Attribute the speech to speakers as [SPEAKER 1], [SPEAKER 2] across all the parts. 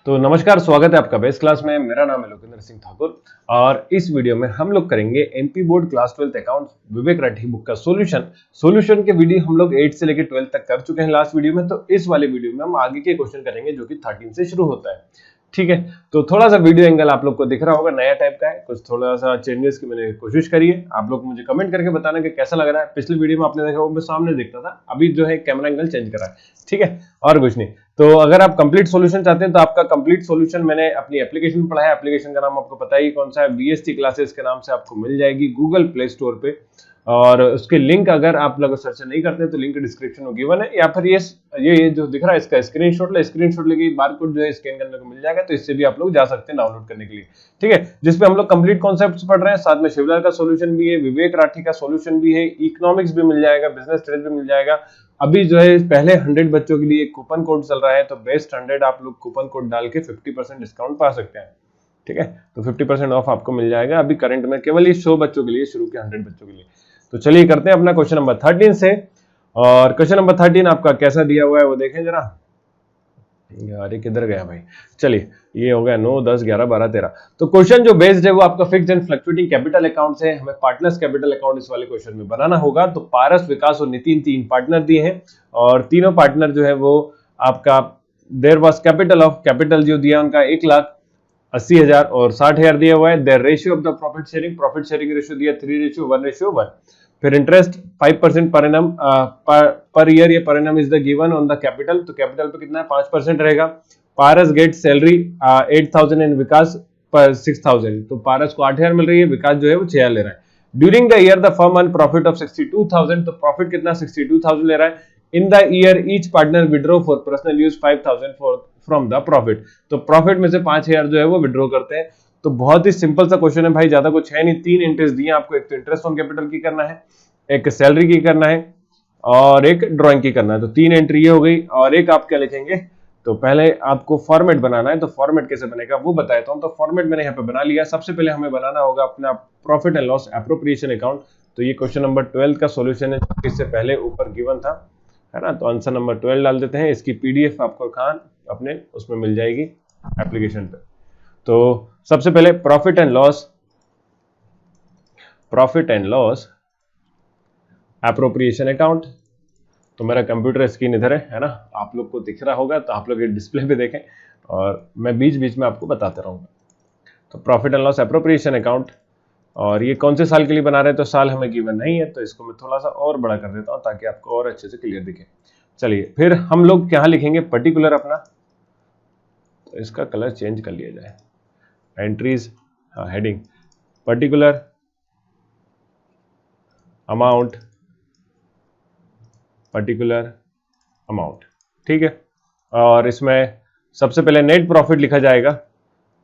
[SPEAKER 1] तो नमस्कार, स्वागत है आपका बेस क्लास में। मेरा नाम है लोकेंद्र सिंह ठाकुर और इस वीडियो में हम लोग करेंगे एमपी बोर्ड क्लास 12 अकाउंट विवेक राठी बुक का सॉल्यूशन के वीडियो हम लोग 8 से लेकर 12 तक कर चुके हैं लास्ट वीडियो में। तो इस वाले वीडियो में हम आगे के क्वेश्चन करेंगे जो कि 13 से शुरू होता है। ठीक है, तो थोड़ा सा वीडियो एंगल आप लोग को दिख रहा होगा, नया टाइप का है, कुछ थोड़ा सा चेंजेस की मैंने कोशिश करी है। आप लोग मुझे कमेंट करके बताना कि कैसा लग रहा है। पिछले वीडियो में आपने देखा वो मैं सामने देखता था, अभी जो है कैमरा एंगल चेंज करा है। ठीक है, और कुछ नहीं। तो अगर आप कंप्लीट सॉल्यूशन चाहते हैं तो आपका कंप्लीट सॉल्यूशन मैंने अपनी एप्लीकेशन में पढ़ा है। एप्लीकेशन का नाम आपको पता ही कौन सा है, बीएसटी क्लासेस के नाम से आपको मिल जाएगी गूगल प्ले स्टोर पे। और उसके लिंक अगर आप लोग सर्च नहीं करते तो लिंक डिस्क्रिप्शन में गिवन है, या फिर ये जो दिख रहा है इसका स्क्रीनशॉट लेके बारकोड जो है स्कैन करने को मिल जाएगा। तो इससे भी आप लोग जा सकते हैं डाउनलोड करने के लिए। ठीक है, जिसपे हम लोग कंप्लीट कॉन्सेप्ट्स पढ़ रहे हैं, साथ में शिवलाल का सॉल्यूशन भी है, विवेक राठी का सॉल्यूशन भी है, इकोनॉमिक्स भी मिल जाएगा, बिजनेस स्टडीज भी मिल जाएगा। अभी जो है पहले 100 बच्चों के लिए कूपन कोड चल रहा है, तो बेस्ट 100 आप लोग कूपन कोड डाल के 50% डिस्काउंट पा सकते हैं। ठीक है, तो 50% ऑफ आपको मिल जाएगा अभी करंट में, केवल ये 100 बच्चों के लिए, शुरू के 100 बच्चों के लिए। तो चलिए करते हैं अपना क्वेश्चन नंबर 13 से। और क्वेश्चन नंबर 13 आपका कैसा दिया हुआ है वो देखें जरा। यार ये किधर गया भाई, चलिए ये हो गया 9, 10, 11, 12, 13। तो क्वेश्चन जो बेस्ड है वो आपका fixed and fluctuating capital account से, हमें पार्टनर्स कैपिटल अकाउंट इस वाले क्वेश्चन में बनाना होगा। तो पारस, विकास और नितिन 3 पार्टनर दिए हैं और तीनों पार्टनर जो है वो आपका देयर वाज कैपिटल जो दिया उनका 1,80,000 और 60,000 दिया हुआ है। Their ratio of the profit sharing ratio दिया 3:1:1। फिर interest 5% per annum per year, ये per annum is the given on the capital. तो कैपिटल पे कितना है, 5% रहेगा। पारस गेट सैलरी 8,000 एंड विकास पर 6,000। तो पारस को 8,000 मिल रही है, विकास जो है वो 6,000 ले रहा है। During the year the firm earn profit of 62,000। तो प्रॉफिट कितना, 62,000 ले रहा है। In the year each partner withdraw for personal use 5,000 from the profit. तो प्रॉफिट में से 5,000 जो है वो विड्रॉ करते हैं। तो बहुत ही सिंपल सा क्वेश्चन है भाई, ज्यादा कुछ है नहीं। 3 इंटरेस्ट दिए आपको, एक तो इंटरेस्ट ऑन कैपिटल की करना है, एक सैलरी की करना है और एक ड्राइंग की करना है। तो 3 एंट्री ये हो गई। और एक आप क्या लिखेंगे, तो पहले आपको फॉर्मेट बनाना है। तो फॉर्मेट कैसे बनेगा वो बताता हूं। तो फॉर्मेट मैंने यहाँ पे बना लिया। सबसे पहले हमें बनाना होगा अपना profit and loss appropriation account. तो ये क्वेश्चन नंबर 12 का सॉल्यूशन है, इससे पहले ऊपर गिवन था, है ना। तो आंसर नंबर 12 डाल देते हैं। इसकी पीडीएफ आपको कहां अपने उसमें मिल जाएगी, एप्लीकेशन पे। तो सबसे पहले profit and loss appropriation account. तो मेरा कंप्यूटर स्क्रीन इधर है ना, आप लोग को दिख रहा होगा, तो आप लोग ये डिस्प्ले पे देखें और मैं बीच बीच में आपको बताता रहूंगा। तो profit and loss appropriation account, और ये कौन से साल के लिए बना रहे हैं, तो साल हमें गिवन नहीं है, तो इसको मैं थोड़ा सा और बड़ा कर देता हूं ताकि आपको और अच्छे से क्लियर दिखे। चलिए फिर हम लोग क्या लिखेंगे, पर्टिकुलर अपना, तो इसका कलर चेंज कर लिया जाए। एंट्रीज, हेडिंग पर्टिकुलर अमाउंट, ठीक है। और इसमें सबसे पहले नेट प्रॉफिट लिखा जाएगा।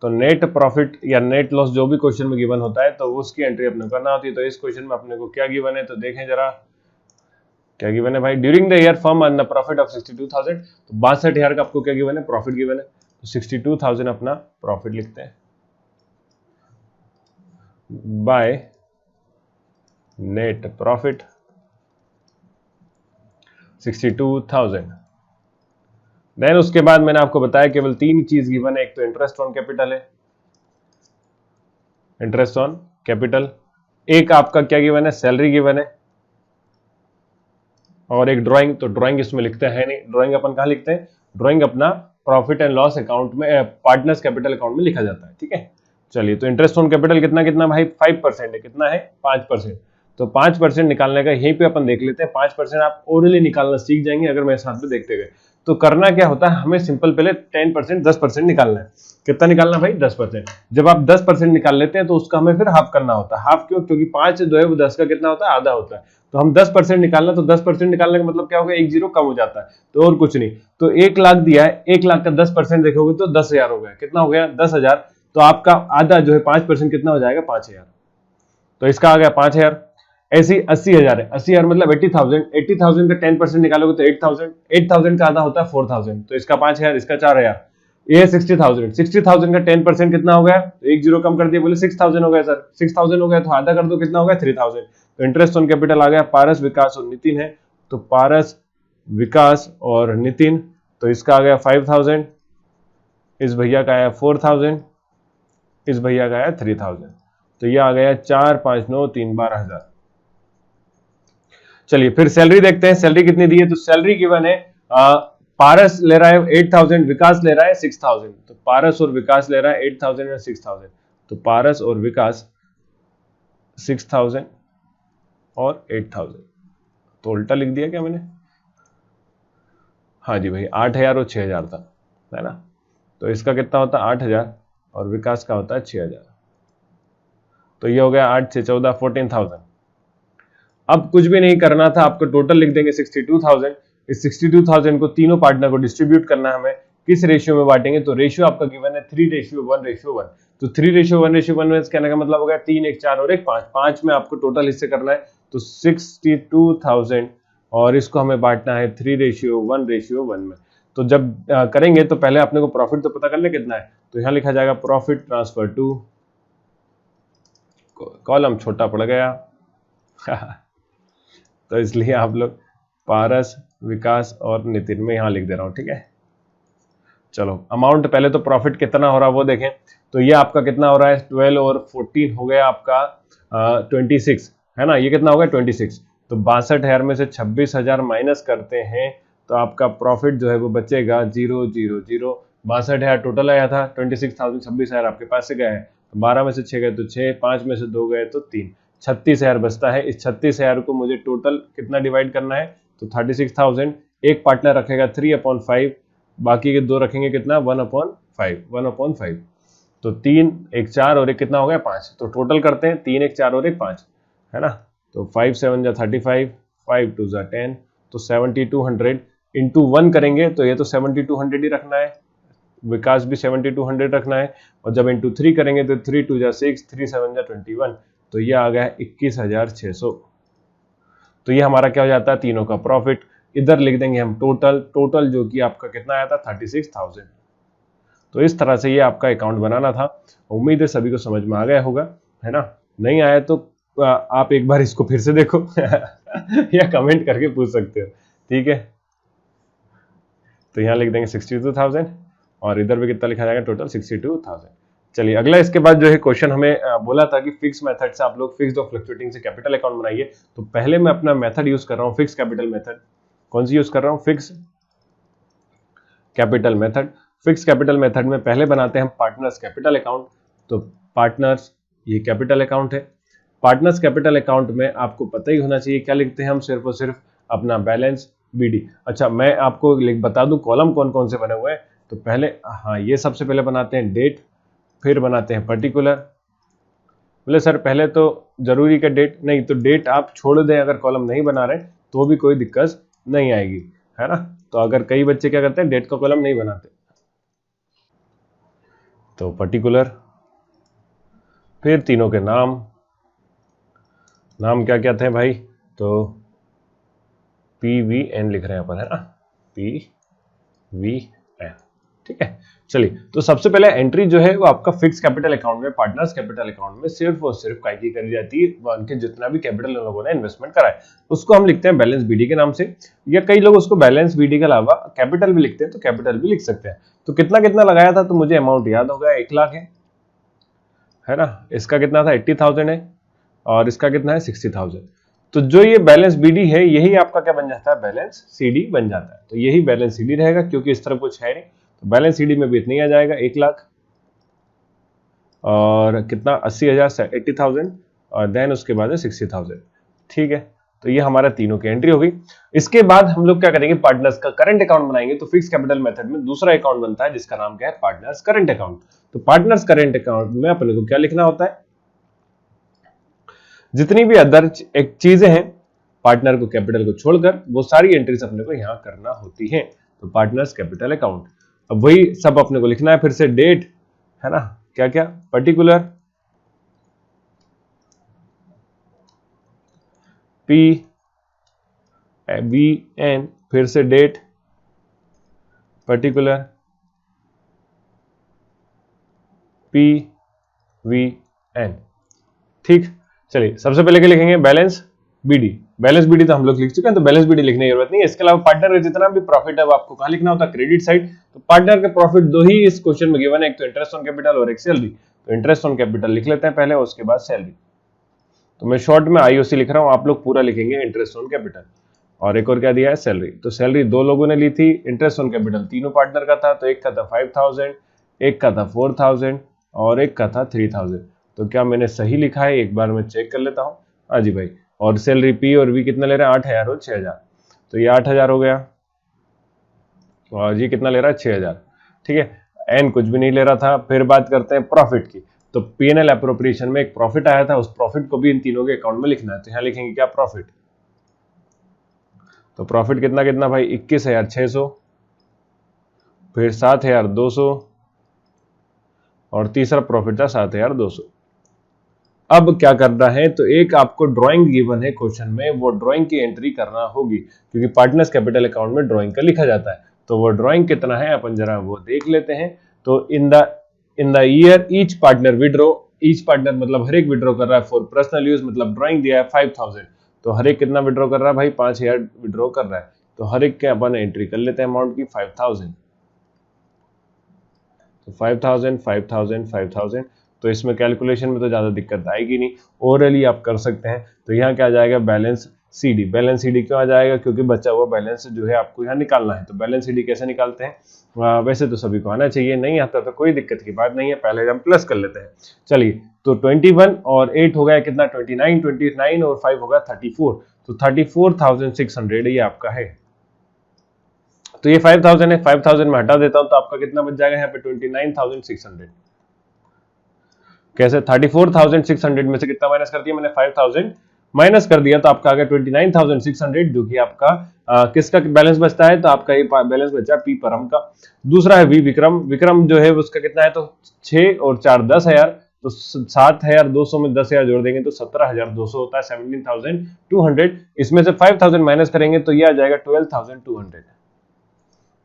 [SPEAKER 1] तो नेट प्रॉफिट या नेट लॉस जो भी क्वेश्चन में गिवन होता है तो उसकी एंट्री अपने को करना होती है। तो इस क्वेश्चन में अपने को क्या गिवन है, तो देखें जरा क्या गिवन है भाई। During the year firm earn profit of 62,000। तो 62,000 का आपको क्या गिवन है, प्रॉफिट गिवन है। तो 62,000 अपना प्रॉफिट लिखते हैं बाय नेट प्रॉफिट 62,000। देन उसके बाद मैंने आपको बताया केवल 3 चीज गिवन है। एक तो इंटरेस्ट ऑन कैपिटल है, इंटरेस्ट ऑन कैपिटल। एक आपका क्या गिवन है, सैलरी गिवन है, और एक ड्राइंग। तो ड्राइंग इसमें लिखते हैं नहीं, ड्राइंग अपन कहां लिखते हैं, ड्राइंग अपना प्रॉफिट एंड लॉस अकाउंट में, पार्टनर्स कैपिटल अकाउंट में लिखा जाता है। ठीक है, चलिए तो इंटरेस्ट ऑन कैपिटल कितना कितना भाई, 5% है। कितना है, 5%। तो 5% निकालने का यहीं पे अपन देख लेते हैं। 5% आप ओरली निकालना सीख जाएंगे अगर मेरे साथ में देखते गए। तो करना क्या होता है, हमें सिंपल पहले 10%, 10% निकालना है। कितना निकालना भाई, 10%। जब आप 10% निकाल लेते हैं तो उसका हमें फिर हाफ करना होता है। हाफ क्यों, क्योंकि 5 जो है वो 10 का कितना होता है, आधा होता है। तो हम 10% निकालना, तो 10% निकालने का मतलब क्या होगा, 1 0 कम हो जाता है, तो और कुछ नहीं। तो 1 लाख दिया है, 1 लाख का 10% देखोगे तो 10,000 हो गया। कितना हो गया, 10,000। तो आपका आधा जो है 5% कितना हो जाएगा, 5,000। तो इसका आ गया 5,000। ऐसी 80,000 है, 80,000 मतलब 80,000। 80,000 का 10% निकालोगे तो 8,000। 8,000 का आधा होता है 4,000। तो इसका 5,000, इसका 4,000। ये 60,000। 60,000 का 10% कितना हो गया, तो 1 0 कम कर दिया, बोले 6,000 हो गया सर। 6,000 हो गया तो आधा कर दो, कितना हो गया, 3,000। तो इंटरेस्ट ऑन कैपिटल आ गया, पारस, विकास और नितिन है। तो पारस, विकास और नितिन, तो इसका आ गया 5,000 इस भैया का आया 4000, इस भैया का आया 3000, तो ये आ गया 4 5 9 3 12,000। चलिए फिर सैलरी देखते हैं, सैलरी कितनी दी है। तो सैलरी गिवन है, पारस ले रहा है 8000, विकास ले रहा है 6000। तो पारस और विकास ले रहा है 8000 या 6000, तो पारस और विकास 6000 और 8000, तो उल्टा लिख दिया क्या मैंने? हाँ जी भाई, 8000 और 6000 था, है ना। तो इसका कितना होता है 8000 और विकास का होता है 6000, तो ये हो गया 8 से 14 14,000। अब कुछ भी नहीं करना था, आपको टोटल लिख देंगे 62,000। इस 62,000 को तीनों पार्टनर को डिस्ट्रीब्यूट करना है हमें। किस रेशियो में बांटेंगे? तो रेशियो आपका गिवन है 3:1:1। तो 3:1:1 में कहने का मतलब हो गया 3 1 4 और 1 5। 5 में आपको टोटल हिस्से करना है, तो 62,000 और इसको हमें बांटना है 3:1:1 में। तो जब करेंगे तो पहले अपने को प्रॉफिट तो पता कर ले कितना है। तो यहां लिखा जाएगा प्रॉफिट ट्रांसफर टू, कॉलम छोटा पड़ गया तो इसलिए आप लोग पारस, विकास और नितिन में यहां लिख दे रहा हूं, ठीक है। चलो अमाउंट पहले तो प्रॉफिट कितना हो रहा है वो देखें। तो ये आपका कितना हो रहा है 12 और 14 हो गया आपका 26, है ना। ये कितना हो गया 26। तो 62,000 में से 26,000 माइनस करते हैं तो आपका प्रॉफिट जो है वो बचेगा 0 0 0। 62,000 टोटल आया था, 26,000 26,000 आपके पास से गया है। तो 12 में से 6 गए तो 6, 5 में से 2 गए तो 3, 36,000 बचता है। इस 36,000 को मुझे टोटल कितना डिवाइड करना है? तो 36,000, एक पार्टनर रखेगा 3/5, बाकी के दो रखेंगे कितना 1/5। तो 3 1 4 और एक कितना हो गया 5। तो टोटल करते हैं 3 1 4 और एक 5, है ना। तो 5 7 जा 35, 5 2 जा 10, तो 7200 इंटू 1 करेंगे तो ये तो 7200 ही रखना है। विकास भी 7200 रखना है। और जब इंटू 3 करेंगे तो 3 2 जा 6, 3 7 जा 21, तो ये आ गया 21,600। तो ये हमारा क्या हो जाता है तीनों का प्रॉफिट। इधर लिख देंगे हम टोटल जो कि आपका कितना आया था 36,000। तो इस तरह से ये आपका अकाउंट बनाना था। उम्मीद है सभी को समझ में आ गया होगा, है ना। नहीं आया तो आप एक बार इसको फिर से देखो या कमेंट करके पूछ सकते हो, ठीक है। तो यहाँ लिख देंगे 62,000 और इधर भी कितना लिखा जाएगा टोटल 62,000। चलिए अगला, इसके बाद जो है क्वेश्चन हमें बोला था कि फिक्स मेथड से आप लोग फिक्स्ड और फ्लक्चुएटिंग से कैपिटल अकाउंट बनाइए। तो पहले मैं अपना मेथड यूज कर रहा हूँ फिक्स कैपिटल मेथड। कौन सी यूज कर रहा हूँ? Fix capital method. Fix capital method में पहले बनाते हैं हम पार्टनर्स कैपिटल अकाउंट। तो पार्टनर्स ये कैपिटल अकाउंट है। पार्टनर्स कैपिटल अकाउंट में आपको पता ही होना चाहिए क्या लिखते हैं हम, सिर्फ और सिर्फ अपना बैलेंस बीडी। अच्छा मैं आपको बता दूं कॉलम कौन कौन से बने हुए हैं। तो पहले हाँ, ये सबसे पहले बनाते हैं डेट, फिर बनाते हैं पर्टिकुलर। बोले सर पहले तो जरूरी का डेट, नहीं तो डेट आप छोड़ दें, अगर कॉलम नहीं बना रहे तो भी कोई दिक्कत नहीं आएगी, है ना। तो अगर कई बच्चे क्या करते हैं डेट का कॉलम नहीं बनाते, तो पर्टिकुलर, फिर तीनों के नाम क्या क्या थे भाई? तो PVN लिख रहे हैं अपन, है ना, PVN, ठीक है। चलिए तो सबसे पहले एंट्री जो है वो आपका फिक्स कैपिटल अकाउंट में, पार्टनर्स कैपिटल अकाउंट में सिर्फ और सिर्फ काय की करी जाती है उनके जितना भी कैपिटल उन लोगों ने इन्वेस्टमेंट करा है उसको हम लिखते हैं बैलेंस बीडी के नाम से, या कई लोग उसको बैलेंस बीडी के अलावा कैपिटल भी लिखते हैं, तो कैपिटल भी लिख सकते हैं। तो कितना कितना लगाया था, तो मुझे अमाउंट याद हो गया 1 लाख है ना। इसका कितना था 80,000 है और इसका कितना है 60,000। तो जो ये बैलेंस बीडी है यही आपका क्या बन जाता है, बैलेंस सीडी बन जाता है। तो यही बैलेंस सीडी रहेगा क्योंकि इस तरफ कुछ है नहीं। तो बैलेंस सीडी में भी इतना ही आ जाएगा 1 लाख और कितना 80,000 80,000 और देन उसके बाद है 60,000, ठीक है। तो ये हमारा तीनों की एंट्री हो गई। इसके बाद हम लोग क्या करेंगे, पार्टनर्स का करंट अकाउंट बनाएंगे। तो फिक्स कैपिटल मेथड में दूसरा अकाउंट बनता है जिसका नाम क्या है, पार्टनर्स करंट अकाउंट। तो पार्टनर्स करंट अकाउंट में अपने को क्या लिखना होता है, जितनी भी अदर एक चीजें हैं पार्टनर को कैपिटल को छोड़कर वो सारी एंट्रीज अपने को यहां करना होती हैं। तो पार्टनर्स कैपिटल अकाउंट, अब वही सब अपने को लिखना है। फिर से डेट, है ना, क्या क्या, पर्टिकुलर, PVN, फिर से डेट, पर्टिकुलर, PVN, ठीक। चलिए सबसे पहले क्या लिखेंगे, बैलेंस बीडी। बैलेंस बीडी तो हम लोग लिख चुके हैं, तो बैलेंस बीडी लिखने की जरूरत नहीं है। इसके अलावा पार्टनर का जितना भी प्रॉफिट है वो आपको कहाँ लिखना होता है, क्रेडिट साइड। तो पार्टनर के प्रॉफिट दो ही इस क्वेश्चन में गिवन है, एक तो इंटरेस्ट ऑन कैपिटल और एक सैलरी। तो इंटरेस्ट ऑन कैपिटल लिख लेते हैं पहले, उसके बाद सैलरी। तो मैं शॉर्ट में आईओसी लिख रहा हूं, आप लोग पूरा लिखेंगे इंटरेस्ट ऑन कैपिटल। और एक और क्या दिया है, सैलरी। तो सैलरी दो लोगों ने ली थी, इंटरेस्ट ऑन कैपिटल तीनों पार्टनर का था। तो एक का था 5000, एक का था 4000 और एक का था 3000। तो क्या मैंने सही लिखा है, एक बार मैं चेक कर लेता हूँ। हाँ जी भाई। और सैलरी पी और वी कितना ले रहे हैं, 8000 और 6000। तो ये 8000 हो गया और ये कितना ले रहा है, 6000। ठीक है, एन कुछ भी नहीं ले रहा था। फिर बात करते हैं प्रॉफिट की। तो पीएनएल एप्रोप्रिएशन में एक प्रॉफिट आया था, उस प्रॉफिट को भी इन तीनों के अकाउंट में लिखना है। तो यहां लिखेंगे क्या, प्रॉफिट। तो प्रॉफिट कितना कितना भाई, 21600, फिर 7200 और तीसरा प्रॉफिट था 7200। अब क्या करना है, तो एक आपको ड्राइंग गिवन है क्वेश्चन में, वो ड्राइंग की एंट्री करना होगी, क्योंकि पार्टनर्स कैपिटल अकाउंट में ड्राइंग का लिखा जाता है। तो वो ड्राइंग कितना है अपन जरा वो देख लेते हैं। तो in the year each partner withdraw, each partner मतलब हर एक विड्रॉ कर रहा है फॉर पर्सनल यूज, मतलब ड्राइंग दिया है 5000। तो हर एक कितना विड्रॉ कर रहा है भाई, 5000 विड्रॉ कर रहा है। तो हर एक के अपन एंट्री कर लेते हैं अमाउंट की 5000। तो 5000 5000 5000। तो इसमें कैलकुलेशन में तो ज्यादा दिक्कत आएगी नहीं, ओरली आप कर सकते हैं। तो यहाँ क्या आ जाएगा, बैलेंस सीडी। बैलेंस सीडी क्यों आ जाएगा, क्योंकि बचा हुआ बैलेंस जो है आपको यहाँ निकालना है। तो बैलेंस सीडी कैसे निकालते हैं, वैसे तो सभी को आना चाहिए, नहीं आता तो कोई दिक्कत की बात नहीं है, पहले हम प्लस कर लेते हैं। चलिए, तो 21 और 8 हो गया कितना, 29, 29 और 5 होगा 34। तो 34,600 ये आपका है। तो ये 5000 है, 5000 में हटा देता हूं तो आपका कितना बच जाएगा यहाँ पे, 29,600। कैसे, 34,600 में से कितना माइनस कर दिया मैंने, 5000 माइनस कर दिया, तो आपका आ गया 29,600, जो कि आपका किसका बैलेंस बचता है, तो आपका ये बैलेंस बचा पी परम का। दूसरा है वी विक्रम। विक्रम जो है उसका कितना है, तो 6 और 4 10,000। तो 7,200 में 10,000 जोड़ देंगे तो 17,200 होता है, 17,200। इसमें से 5,000 माइनस करेंगे तो ये आ जाएगा 12,200।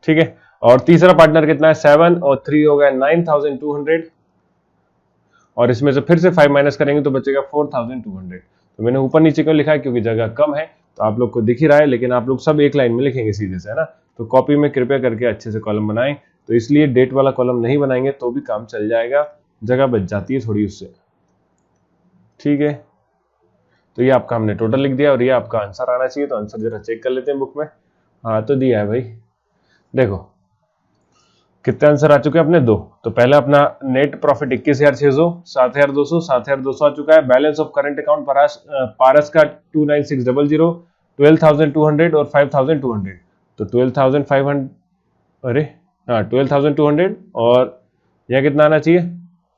[SPEAKER 1] ठीक है, और तीसरा पार्टनर कितना है, 7 और 3 हो गया 9,200। और इसमें से फिर से 5 माइनस करेंगे तो बचेगा 4,200। तो मैंने ऊपर नीचे क्यों लिखा है, क्योंकि जगह कम है, तो आप लोग को दिख ही रहा है, लेकिन आप लोग सब एक लाइन में लिखेंगे सीधे से, है ना। तो कॉपी में कृपया करके अच्छे से कॉलम बनाएं। तो इसलिए डेट वाला कॉलम नहीं बनाएंगे तो भी काम चल जाएगा, जगह बच जाती है थोड़ी उससे। ठीक है, तो ये आपका हमने टोटल लिख दिया और ये आपका आंसर आना चाहिए। तो आंसर जरा चेक कर लेते हैं बुक में। हाँ, तो दिया है भाई, देखो कितने आंसर आ चुके हैं अपने, 2। तो पहला अपना नेट प्रॉफिट 21,600, 7,200, 7,200 आ चुका है। बैलेंस ऑफ करंट अकाउंट पारस का 29600, 12,200 और 5,200। तो 12,500, अरे हाँ 12,200 और यह कितना आना चाहिए,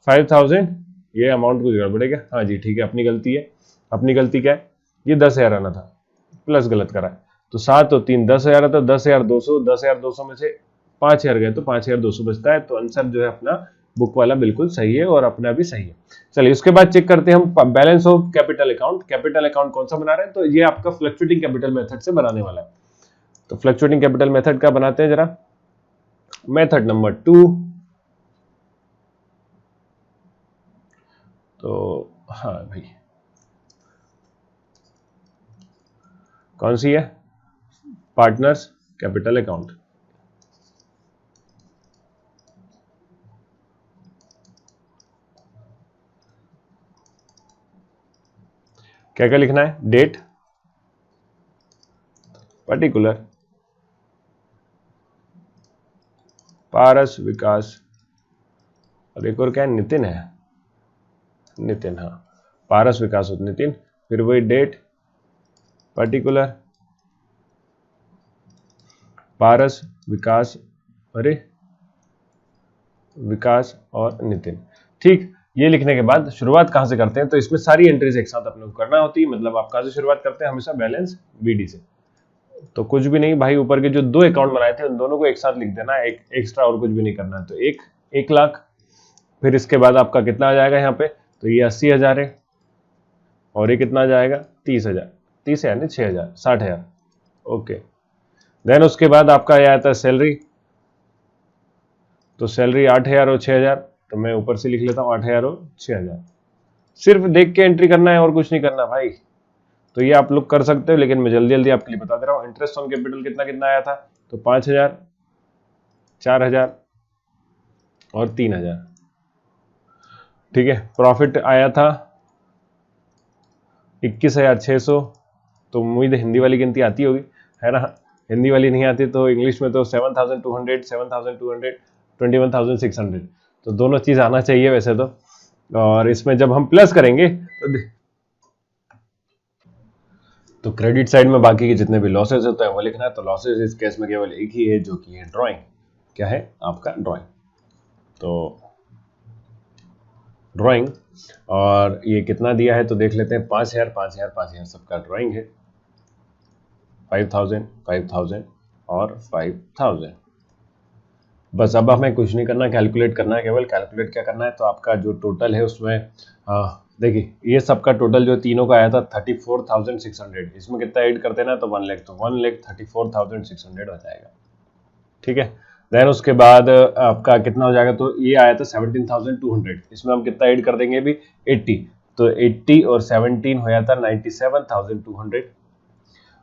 [SPEAKER 1] 5,000। ये अमाउंट कुछ गड़बड़ है क्या, हाँ जी ठीक है, अपनी गलती है। अपनी गलती क्या है, ये 10,000 आना था, प्लस गलत करा है। तो 7 और 3 10,000 आता, 10,200, 10,200 में से 5,000 गए तो 5,200 बचता है। तो आंसर जो है अपना बुक वाला बिल्कुल सही है और अपना भी सही है। चलिए उसके बाद चेक करते हैं हम balance of capital account. Capital account कौन सा बना रहे हैं, तो ये आपका फ्लक्चुएटिंग कैपिटल मेथड से बनाने वाला है। तो फ्लक्चुएटिंग कैपिटल मेथड का बनाते हैं जरा, मेथड नंबर 2। तो हाँ भाई, कौन सी है, पार्टनर्स कैपिटल अकाउंट। क्या क्या लिखना है, डेट, पर्टिकुलर, पारस, विकास और एक और क्या है, नितिन है, नितिन, हाँ पारस विकास और नितिन। फिर वही डेट, पर्टिकुलर, पारस, विकास, अरे विकास और नितिन। ठीक, ये लिखने के बाद शुरुआत कहां से करते हैं, तो इसमें सारी एंट्रीज एक साथ अपने को करना होती है। मतलब आप कहां से शुरुआत करते हैं, हमेशा बैलेंस बीडी से। तो कुछ भी नहीं भाई, ऊपर के जो 2 अकाउंट बनाए थे उन दोनों को एक साथ लिख देना है, एक एक्स्ट्रा और कुछ भी नहीं करना है। तो 1 लाख, फिर इसके बाद आपका कितना आ जाएगा यहाँ पे, तो ये 80,000 है और ये कितना आ जाएगा 30,000, 30,000 नहीं 6,000, 60,000। ओके, देन उसके बाद आपका यह आता है सैलरी। तो सैलरी 8,000 और 6,000। तो मैं ऊपर से लिख लेता हूँ 8,000 और 6,000। सिर्फ देख के एंट्री करना है और कुछ नहीं करना भाई। तो ये आप लोग कर सकते हो, लेकिन मैं जल्दी जल्दी आपके लिए बता दे रहा हूँ। इंटरेस्ट ऑन कैपिटल कितना कितना आया था, तो 5,000, 4,000 और 3,000। ठीक है, प्रॉफिट आया था 21,600। तो उम्मीद है हिंदी वाली गिनती आती होगी, है ना। हिंदी वाली नहीं आती तो इंग्लिश में तो 7,200, 7,200, 21,600, तो दोनों चीज आना चाहिए वैसे तो। और इसमें जब हम प्लस करेंगे तो क्रेडिट साइड में बाकी के जितने भी लॉसेज होते हैं वो लिखना है। तो लॉसेज इस केस में केवल एक ही है, जो कि है ड्राइंग। क्या है आपका ड्राइंग, तो ड्राइंग। और ये कितना दिया है तो देख लेते हैं, 5,000 5,000 5,000 सबका ड्राइंग है, 5,000 5,000 और 5,000। बस अब हमें कुछ नहीं करना, कैलकुलेट करना है, केवल कैलकुलेट क्या करना है, तो आपका जो टोटल है उसमें देखिए ये सबका टोटल जो तीनों का आया था 34,600। इसमें कितना ऐड कर देना है, तो 1 लाख, तो 1,34,600 हो जाएगा। ठीक है, देन उसके बाद आपका कितना हो जाएगा, तो ये आया था 17,200। इसमें हम कितना ऐड कर देंगे अभी, 80, तो 80 और 17 हो जाता 97,200।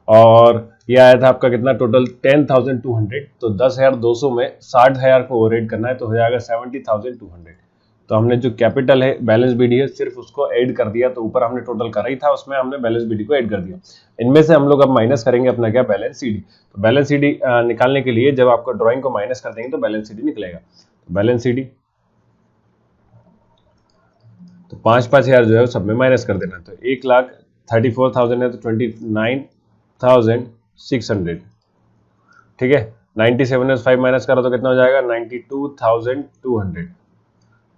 [SPEAKER 1] और ये आया था आपका कितना टोटल, 10,200। तो 10,200 में 60,000 को ओवरहेड करना है, तो हो जाएगा 70,200। तो हमने जो कैपिटल है बैलेंस बीडी है सिर्फ उसको ऐड कर दिया, तो ऊपर हमने टोटल करा ही था, उसमें हमने बैलेंस बीडी को ऐड कर दिया। इनमें से हम लोग अब माइनस करेंगे अपना क्या, बैलेंस सीडी। तो बैलेंस सीडी निकालने के लिए जब आपको ड्राइंग को माइनस कर देंगे तो बैलेंस सीडी निकलेगा। तो बैलेंस सीडी तो 5,000 जो है सब में माइनस कर देना। तो 1,34,000 है तो 29,600। ठीक है, 97 में 5 माइनस करा तो कितना हो जाएगा, 92,200।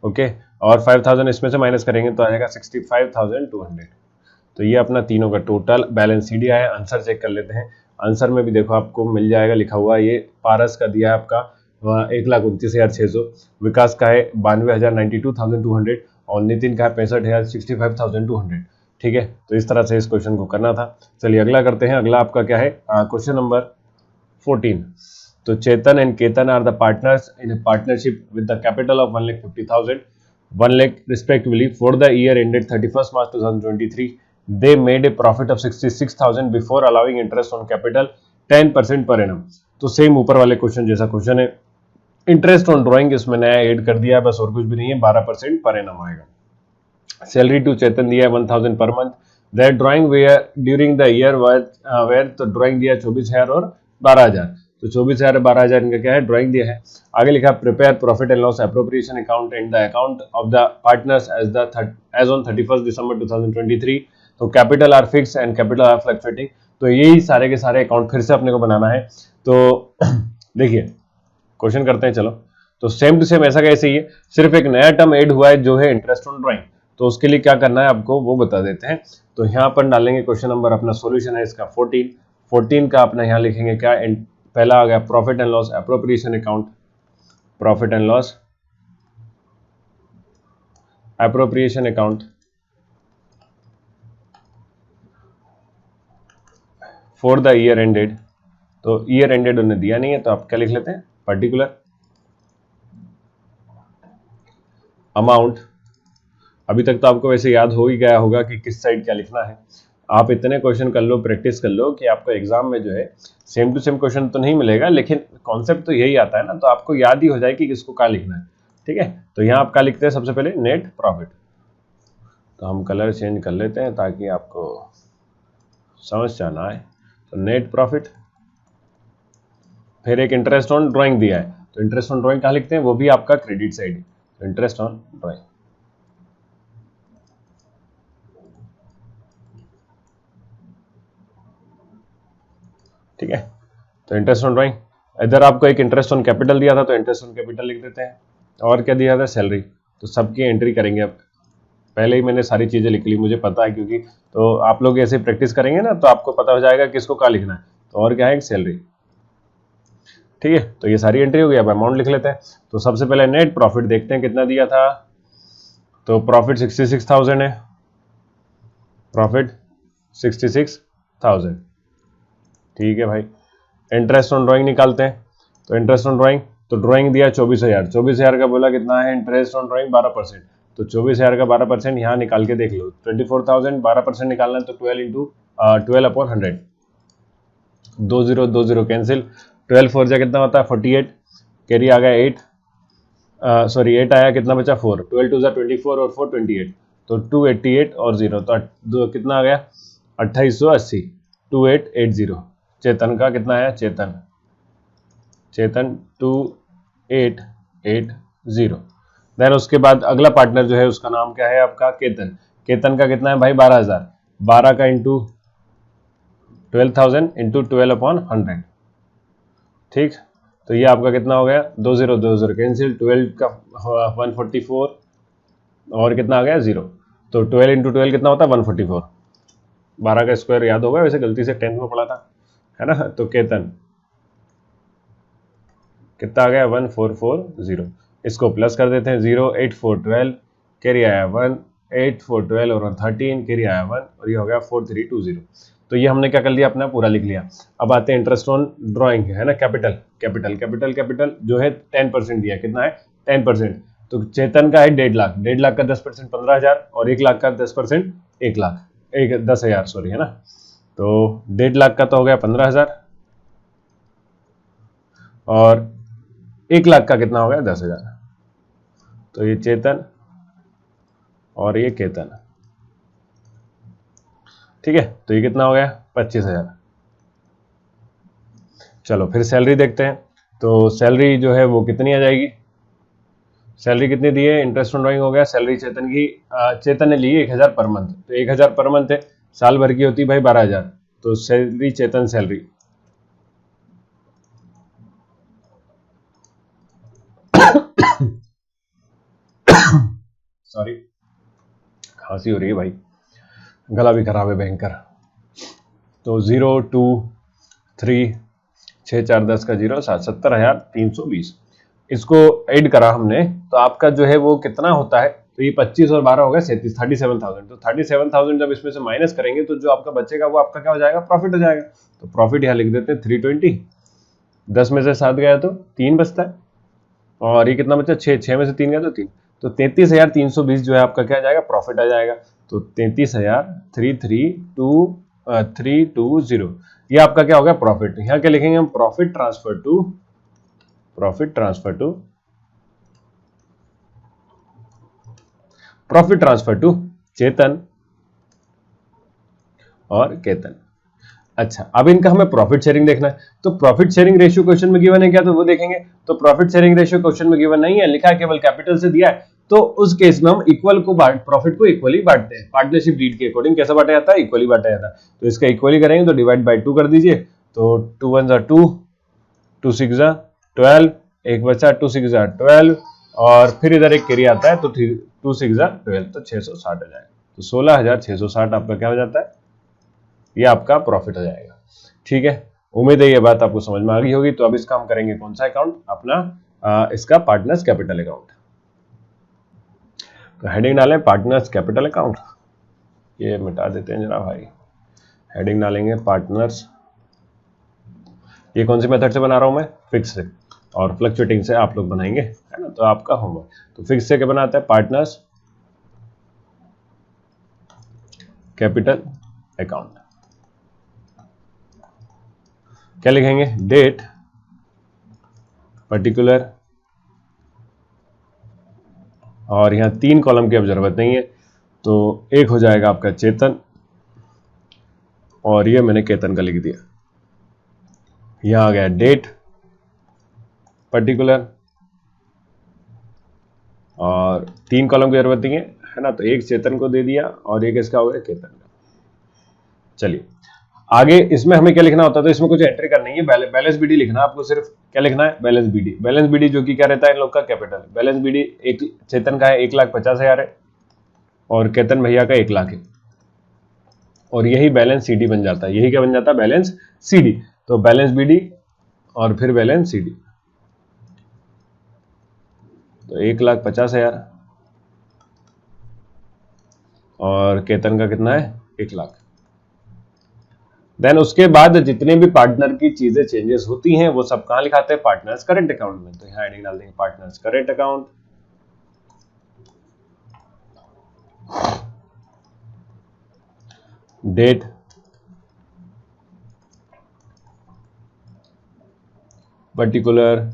[SPEAKER 1] ओके, और 5,000 इसमें से माइनस करेंगे तो आ जाएगा 65,200। तो ये अपना तीनों का टोटल बैलेंस सीडी आया। आंसर चेक कर लेते हैं। आंसर में भी देखो आपको मिल जाएगा लिखा हुआ, ये पारस का दिया है आपका 1,29,600, विकास का है 92,000 92,200 और नितिन का है 65,000 65,200। ठीक है, तो इस तरह से इस क्वेश्चन को करना था। चलिए अगला करते हैं। अगला आपका क्या है, क्वेश्चन नंबर 14। तो Chetan and Ketan are the partners in a partnership with the capital of 1,50,000 1 lakh respectively for the year ended 31st March 2023. They made a profit of 66,000 before allowing interest on capital 10% per annum. तो same ऊपर वाले question जैसा question है, interest on drawing इसमें नया add कर दिया है, बस और कुछ भी नहीं है, 12% पर एनम आएगा। सैलरी टू चेतन दिया है 1,000 per month. That drawing were during the year were, तो ड्राइंग दिया 24,000 और 12,000। तो 24,000 और 12,000 इनका क्या है, ड्राइंग दिया है। आगे लिखा prepare profit and loss appropriation account and the account of the partners as on 31st December 2023। तो capital are fix and capital are fluctuating. तो यही सारे के सारे अकाउंट फिर से अपने को बनाना है। तो देखिए क्वेश्चन करते हैं, चलो। तो सेम टू सेम ऐसा कैसे ही है, सिर्फ एक नया टर्म ऐड हुआ है जो है इंटरेस्ट ऑन ड्राइंग। तो उसके लिए क्या करना है आपको वो बता देते हैं। तो यहाँ पर डालेंगे क्वेश्चन नंबर, अपना सॉल्यूशन है इसका 14 का अपना यहाँ लिखेंगे क्या, पहला आ गया profit and loss appropriation account, profit and loss appropriation account for the year ended. तो ईयर एंडेड उन्हें दिया नहीं है, तो आप क्या लिख लेते हैं, पर्टिकुलर अमाउंट। अभी तक तो आपको वैसे याद हो ही गया होगा कि किस साइड क्या लिखना है। आप इतने क्वेश्चन कर लो, प्रैक्टिस कर लो कि आपको एग्जाम में जो है सेम टू सेम क्वेश्चन तो नहीं मिलेगा, लेकिन कॉन्सेप्ट तो यही आता है ना, तो आपको याद ही हो जाए कि किसको क्या लिखना है। ठीक है, तो यहाँ आप क्या लिखते हैं, सबसे पहले नेट प्रॉफिट। तो हम कलर चेंज कर लेते हैं ताकि आपको समझ जाना आए। तो नेट प्रॉफिट, फिर एक इंटरेस्ट ऑन ड्राइंग दिया है, तो इंटरेस्ट ऑन ड्राइंग कहाँ लिखते हैं, वो भी आपका क्रेडिट साइड है। तो इंटरेस्ट ऑन ड्राइंग, ठीक है। तो इंटरेस्ट ऑन ड्राइंग, इधर आपको एक इंटरेस्ट ऑन कैपिटल दिया था तो इंटरेस्ट ऑन कैपिटल लिख देते हैं। और क्या दिया था, सैलरी। तो सबकी एंट्री करेंगे। अब पहले ही मैंने सारी चीजें लिख ली, मुझे पता है, क्योंकि तो आप लोग ऐसे प्रैक्टिस करेंगे ना तो आपको पता हो जाएगा किसको क्या लिखना है। तो और क्या है, सैलरी। ठीक है, तो ये सारी एंट्री हो गई। अब अमाउंट लिख लेते हैं। तो सबसे पहले नेट प्रॉफिट देखते हैं कितना दिया था। तो प्रॉफिट 66,000 है, प्रॉफिट 66,000। ठीक है भाई, इंटरेस्ट ऑन ड्राइंग निकालते हैं। तो इंटरेस्ट ऑन ड्राइंग, तो ड्राइंग दिया 24,000, 24,000 का बोला कितना है इंटरेस्ट ऑन ड्राइंग, 12%। तो 24,000 का 12% यहाँ निकाल के देख लो, 24,000 12% निकालना है तो 12 × 12/100, 20 कैंसिल, 12 4 जा कितना होता है 48, कैरी आ गया 8, सॉरी 8 आया, कितना बचा 4, 12 2 जा 24 और 4 28, तो 288 और 0, तो कितना आ गया 2880, 2880। चेतन का कितना आया, चेतन 2880। देन उसके बाद अगला पार्टनर जो है उसका नाम क्या है आपका, केतन। केतन का कितना है भाई 12,000, 12 का इंटू 12,000 इंटू 12/100, ठीक। तो ये आपका कितना हो गया, 20 कैंसिल, 12 का 144 और कितना आ गया 0, तो 12 इंटू 12 कितना होता है 144, 12 का स्क्वायर याद होगा, वैसे गलती से 10th में पढ़ा था, है ना। तो केतन कितना आ गया 1440, इसको प्लस कर देते हैं, 0 8 4 12, कैरी आया 1, 8 4 12 और 13, कैरी आया 1 और ये हो गया 4320। तो ये हमने क्या कर लिया, अपना पूरा लिख लिया। अब आते हैं इंटरेस्ट ऑन ड्राइंग, है ना, कैपिटल कैपिटल कैपिटल कैपिटल जो है 10% दिया, कितना है 10%। तो चेतन का है 1.5 लाख, 1.5 लाख का 10% 15,000 और 1 लाख का 10% 1 लाख, 10,000 सॉरी, है ना। तो 1.5 लाख का तो हो गया 15,000 और 1 लाख का कितना हो गया 10,000। तो ये चेतन और ये केतन, ठीक है। तो ये कितना हो गया 25,000। चलो फिर सैलरी देखते हैं। तो सैलरी जो है वो कितनी आ जाएगी, सैलरी कितनी दी है, इंटरेस्ट ऑन ड्राइंग हो गया, सैलरी चेतन की, चेतन ने ली 1,000 पर मंथ, तो 1,000 पर मंथ है, साल भर की होती है भाई 12,000, तो सैलरी चेतन सैलरी सॉरी खांसी हो रही है भाई, गला भी खराब है भयंकर। तो 0 2 3 6 4 10 का 0 7 70,320, इसको ऐड करा हमने, तो आपका जो है वो कितना होता है, तो ये 25 और 12 हो गया 37, 37,000। तो 37,000 जब इसमें से माइनस करेंगे तो जो आपका बचेगा वो आपका क्या हो जाएगा, प्रॉफिट हो जाएगा। तो प्रॉफिट यहाँ लिख देते हैं 320, 10 में से 7 गया तो 3 बचता है, और ये कितना बचा 6, 6 में से 3 गया तो 3, तो 33,320 जो है आपका क्या आ जाएगा, प्रॉफिट आ जाएगा। तो 33,320 ये आपका क्या हो गया प्रॉफिट। यहाँ क्या लिखेंगे हम, प्रॉफिट ट्रांसफर टू चेतन और केतन। अच्छा, अब इनका हमें प्रॉफिट शेयरिंग देखना है, तो प्रॉफिट शेयरिंग रेशियो क्वेश्चन में गिवन है क्या, तो वो देखेंगे। तो प्रॉफिट शेयरिंग रेशियो क्वेश्चन में गिवन नहीं है, लिखा है केवल कैपिटल से दिया है, तो उस केस में हम इक्वल को प्रॉफिट को इक्वली बांटते हैं। पार्टनरशिप डीड के अकॉर्डिंग कैसे बांटा जाता है, इक्वली बांटा जाता है। तो इसका इक्वली करेंगे तो डिवाइड बाय 2 कर दीजिए, तो 2 1 जा 2, 2 6 जा 12, एक बचा 2 6 जा 12 और फिर इधर एक कैरी आता है, तो 2 6 जा 12, तो 660 हो जाएगा। तो 16,660 आपका क्या हो जाता है, ये आपका प्रॉफिट हो जाएगा। ठीक है, उम्मीद है ये बात आपको समझ में आ गई होगी। तो अब इसका हम करेंगे कौन सा अकाउंट, अपना इसका पार्टनर्स कैपिटल अकाउंट। तो हेडिंग डालें पार्टनर्स कैपिटल अकाउंट, ये मिटा देते हैं जरा भाई, हेडिंग डालेंगे पार्टनर्स। ये कौन सी मेथड से बना रहा हूं मैं, फिक्स से, और फ्लक्चुएटिंग से आप लोग बनाएंगे, है ना, तो आपका होमवर्क। तो फिक्स से क्या बनाता है, पार्टनर्स कैपिटल अकाउंट। क्या लिखेंगे, डेट पर्टिकुलर, और यहां 3 कॉलम की अब जरूरत नहीं है, तो एक हो जाएगा आपका चेतन, और ये मैंने केतन का लिख दिया। यहां आ गया डेट पर्टिकुलर, और 3 कॉलम की जरूरत नहीं है ना, तो एक चेतन को दे दिया और एक इसका हो गया केतन का। चलिए आगे इसमें हमें क्या लिखना होता है, तो इसमें कुछ एंट्री करनी है, बैलेंस बीडी लिखना है आपको, सिर्फ क्या लिखना है, बैलेंस बीडी। बैलेंस बीडी जो कि क्या रहता है इन लोग का, कैपिटल। बैलेंस बीडी एक चेतन का है 1,50,000 है, और केतन भैया का 1 लाख है, और यही बैलेंस सीडी बन जाता है। यही क्या बन जाता है, बैलेंस सीडी। तो बैलेंस बीडी और फिर बैलेंस सीडी, तो 1,50,000 और केतन का कितना है 1 लाख। देन उसके बाद जितने भी पार्टनर की चीजें चेंजेस होती हैं वो सब कहां लिखाते हैं, पार्टनर्स करंट अकाउंट में। तो यहां हेडिंग डाल देंगे partners current account. Date particulars,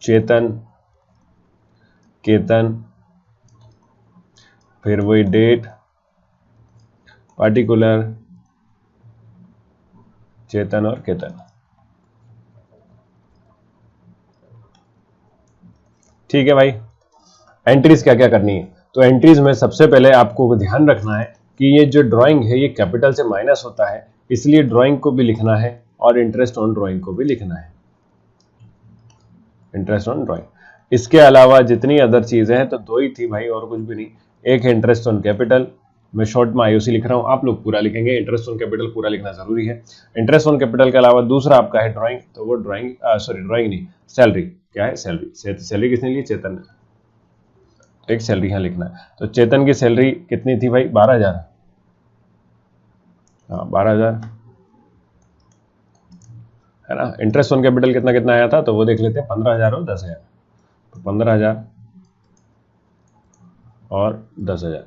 [SPEAKER 1] Chetan, Ketan, फिर वही डेट, पर्टिकुलर, चेतन और केतन। ठीक है भाई, एंट्रीज क्या क्या करनी है? तो एंट्रीज में सबसे पहले आपको ध्यान रखना है कि ये जो ड्राइंग है ये कैपिटल से माइनस होता है, इसलिए ड्राइंग को भी लिखना है और इंटरेस्ट ऑन ड्राइंग को भी लिखना है, इंटरेस्ट ऑन ड्राइंग। इसके अलावा जितनी अदर चीजें हैं तो दो ही थी भाई, और कुछ भी नहीं। एक है इंटरेस्ट ऑन कैपिटल, मैं शॉर्ट में आईओसी लिख रहा हूं, आप लोग पूरा लिखेंगे, इंटरेस्ट ऑन कैपिटल पूरा लिखना जरूरी है। इंटरेस्ट ऑन कैपिटल के अलावा दूसरा आपका है ड्राइंग, तो वो ड्राइंग ड्राइंग नहीं, सैलरी। क्या है? सैलरी। सैलरी किसने ली? चेतन ने। एक सैलरी यहां लिखना है। तो चेतन की सैलरी कितनी थी भाई? 12,000। हाँ 12,000 है ना। इंटरेस्ट ऑन कैपिटल कितना कितना आया था तो वो देख लेते हैं, 15,000 और 10,000। तो 15,000 और 10,000।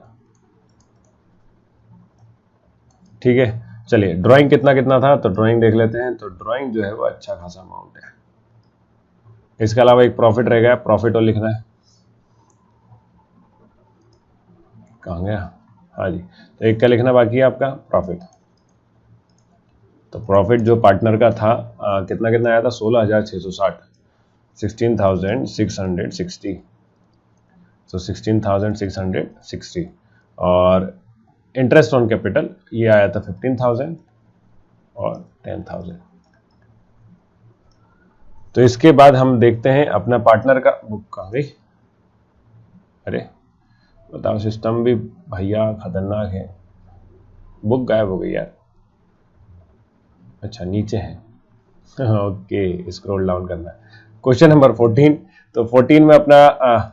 [SPEAKER 1] ठीक है, चलिए ड्राइंग कितना कितना था तो ड्राइंग देख लेते हैं। तो ड्राइंग जो है वो अच्छा खासा अमाउंट है। इसके अलावा एक प्रॉफिट रह गया, प्रॉफिट और लिखना है। कहाँ गया? हाँ जी, तो एक का लिखना बाकी है आपका, प्रॉफिट। तो प्रॉफिट जो पार्टनर का था कितना कितना आया था? 16,660, 16,660। तो 16,660। और इंटरेस्ट ऑन कैपिटल ये आया था 15,000 और 10,000। तो इसके बाद हम देखते हैं अपना पार्टनर का बुक कहाँ गई? अरे बताओ, सिस्टम भी भैया खतरनाक है, बुक गायब हो गई यार। अच्छा नीचे है, ओके, स्क्रॉल डाउन करना है। Question number 14। तो 14 में अपना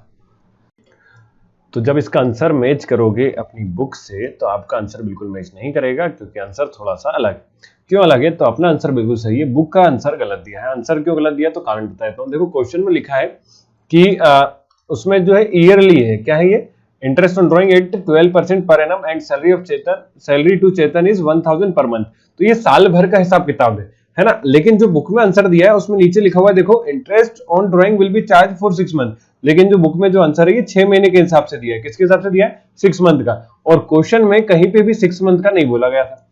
[SPEAKER 1] तो जब इसका आंसर मैच करोगे अपनी बुक से तो आपका आंसर बिल्कुल मैच नहीं करेगा, क्योंकि आंसर थोड़ा सा अलग है। क्यों अलग है? तो अपना आंसर बिल्कुल सही है, बुक का आंसर गलत दिया है। आंसर क्यों गलत दिया तो कारण बताता हूं। देखो क्वेश्चन में लिखा है कि उसमें जो है ईयरली है। क्या है ये? Interest on drawing at 12% per annum and salary to Chetan is 1,000 per month. तो ये साल भर का हिसाब किताब है ना। लेकिन जो बुक में आंसर दिया है उसमें नीचे लिखा हुआ है, देखो, interest on drawing will be charge for 6 month. लेकिन जो बुक में जो आंसर है ये 6 महीने के हिसाब से दिया है। किसके हिसाब से दिया है? 6 मंथ का। और क्वेश्चन में कहीं पे भी 6 मंथ का नहीं बोला गया था।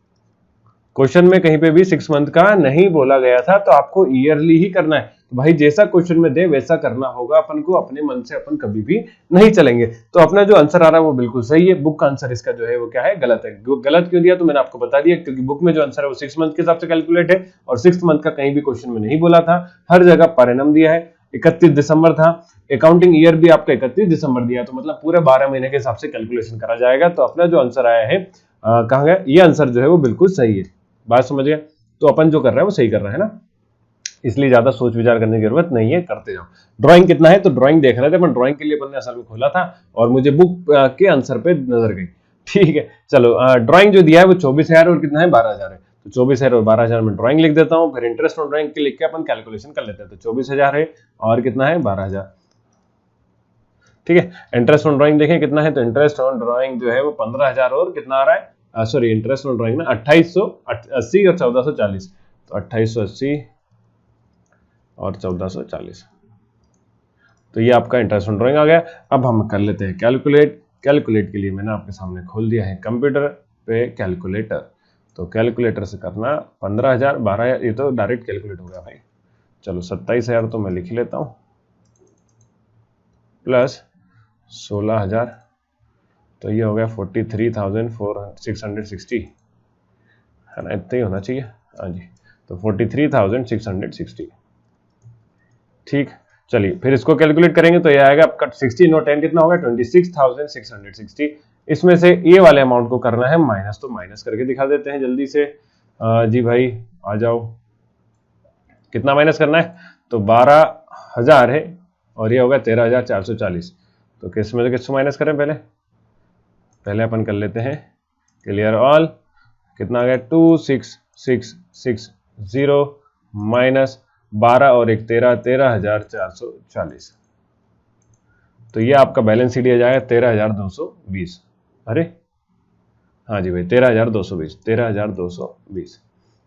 [SPEAKER 1] क्वेश्चन में कहीं पे भी 6 मंथ का नहीं बोला गया था, तो आपको ईयरली ही करना है। तो भाई जैसा क्वेश्चन में दे वैसा करना होगा अपन को, अपने मन से अपन कभी भी नहीं चलेंगे। तो अपना जो आंसर आ रहा है वो बिल्कुल सही है। बुक का आंसर इसका जो है वो क्या है? गलत है। गलत क्यों दिया तो मैंने आपको बता दिया, क्योंकि बुक में जो आंसर है वो 6 मंथ के हिसाब से कैलकुलेट है, और 6 मंथ का कहीं भी क्वेश्चन में नहीं बोला था। हर जगह पर एनम दिया है। 31 दिसंबर था, अकाउंटिंग ईयर भी आपका 31 दिसंबर दिया, तो मतलब पूरे 12 महीने के हिसाब से कैलकुलेशन करा जाएगा। तो अपना जो आंसर आया है कहाँ गया? ये आंसर जो है वो बिल्कुल सही है। बात समझ गया? तो अपन जो कर रहा है वो सही कर रहा है ना, इसलिए ज्यादा सोच विचार करने की जरूरत नहीं है, करते जाओ। ड्राइंग कितना है तो ड्राइंग देख रहे थे, पर ड्राइंग के लिए अपन ने असल में खोला था और मुझे बुक के आंसर पे नजर गई। ठीक है, चलो ड्राइंग जो दिया है वो 24,000 और कितना है? 12,000 है। तो 24,000 और 12,000 में ड्राइंग लिख देता हूँ, फिर इंटरेस्ट ऑन ड्राइंग के लिख के अपन कैलकुलेशन कर लेते हैं। तो 24,000 है और कितना है? 12,000। ठीक है, इंटरेस्ट ऑन ड्राइंग देखें कितना है, तो इंटरेस्ट ऑन ड्राइंग जो है वो 15,000 और कितना आ रहा है? सॉरी, इंटरेस्ट ऑन ड्राइंग ना 2880 और 1440। तो 2880 और 1440। तो ये आपका इंटरेस्ट ऑन ड्राइंग आ गया। अब हम कर लेते हैं कैलकुलेट। कैलकुलेट के लिए मैंने आपके सामने खोल दिया है कंप्यूटर पे कैलकुलेटर। तो कैलकुलेटर से करना 15,000 12,000, ये तो डायरेक्ट कैलकुलेट हो गया भाई। चलो 27,000 तो मैं लिख लेता हूँ, प्लस 16,000, तो ये हो गया 43,660 है ना, इतना ही होना चाहिए। हाँ जी, तो 43,660। ठीक, चलिए फिर इसको कैलकुलेट करेंगे तो ये आएगा आपका 16 और 10 कितना होगा? 26,660। इसमें से ये वाले अमाउंट को करना है माइनस, तो माइनस करके दिखा देते हैं जल्दी से। जी भाई आ जाओ, कितना माइनस करना है? तो 12,000 है और ये होगा 13,440। तो किस में से किसको माइनस करें? पहले अपन कर लेते हैं क्लियर ऑल। कितना आ गया? 26,660 माइनस 12 और 1 13, 13,440। तो ये आपका बैलेंस शीट आ जाएगा 13,220। अरे हाँ जी भाई, 13,220, 13,220।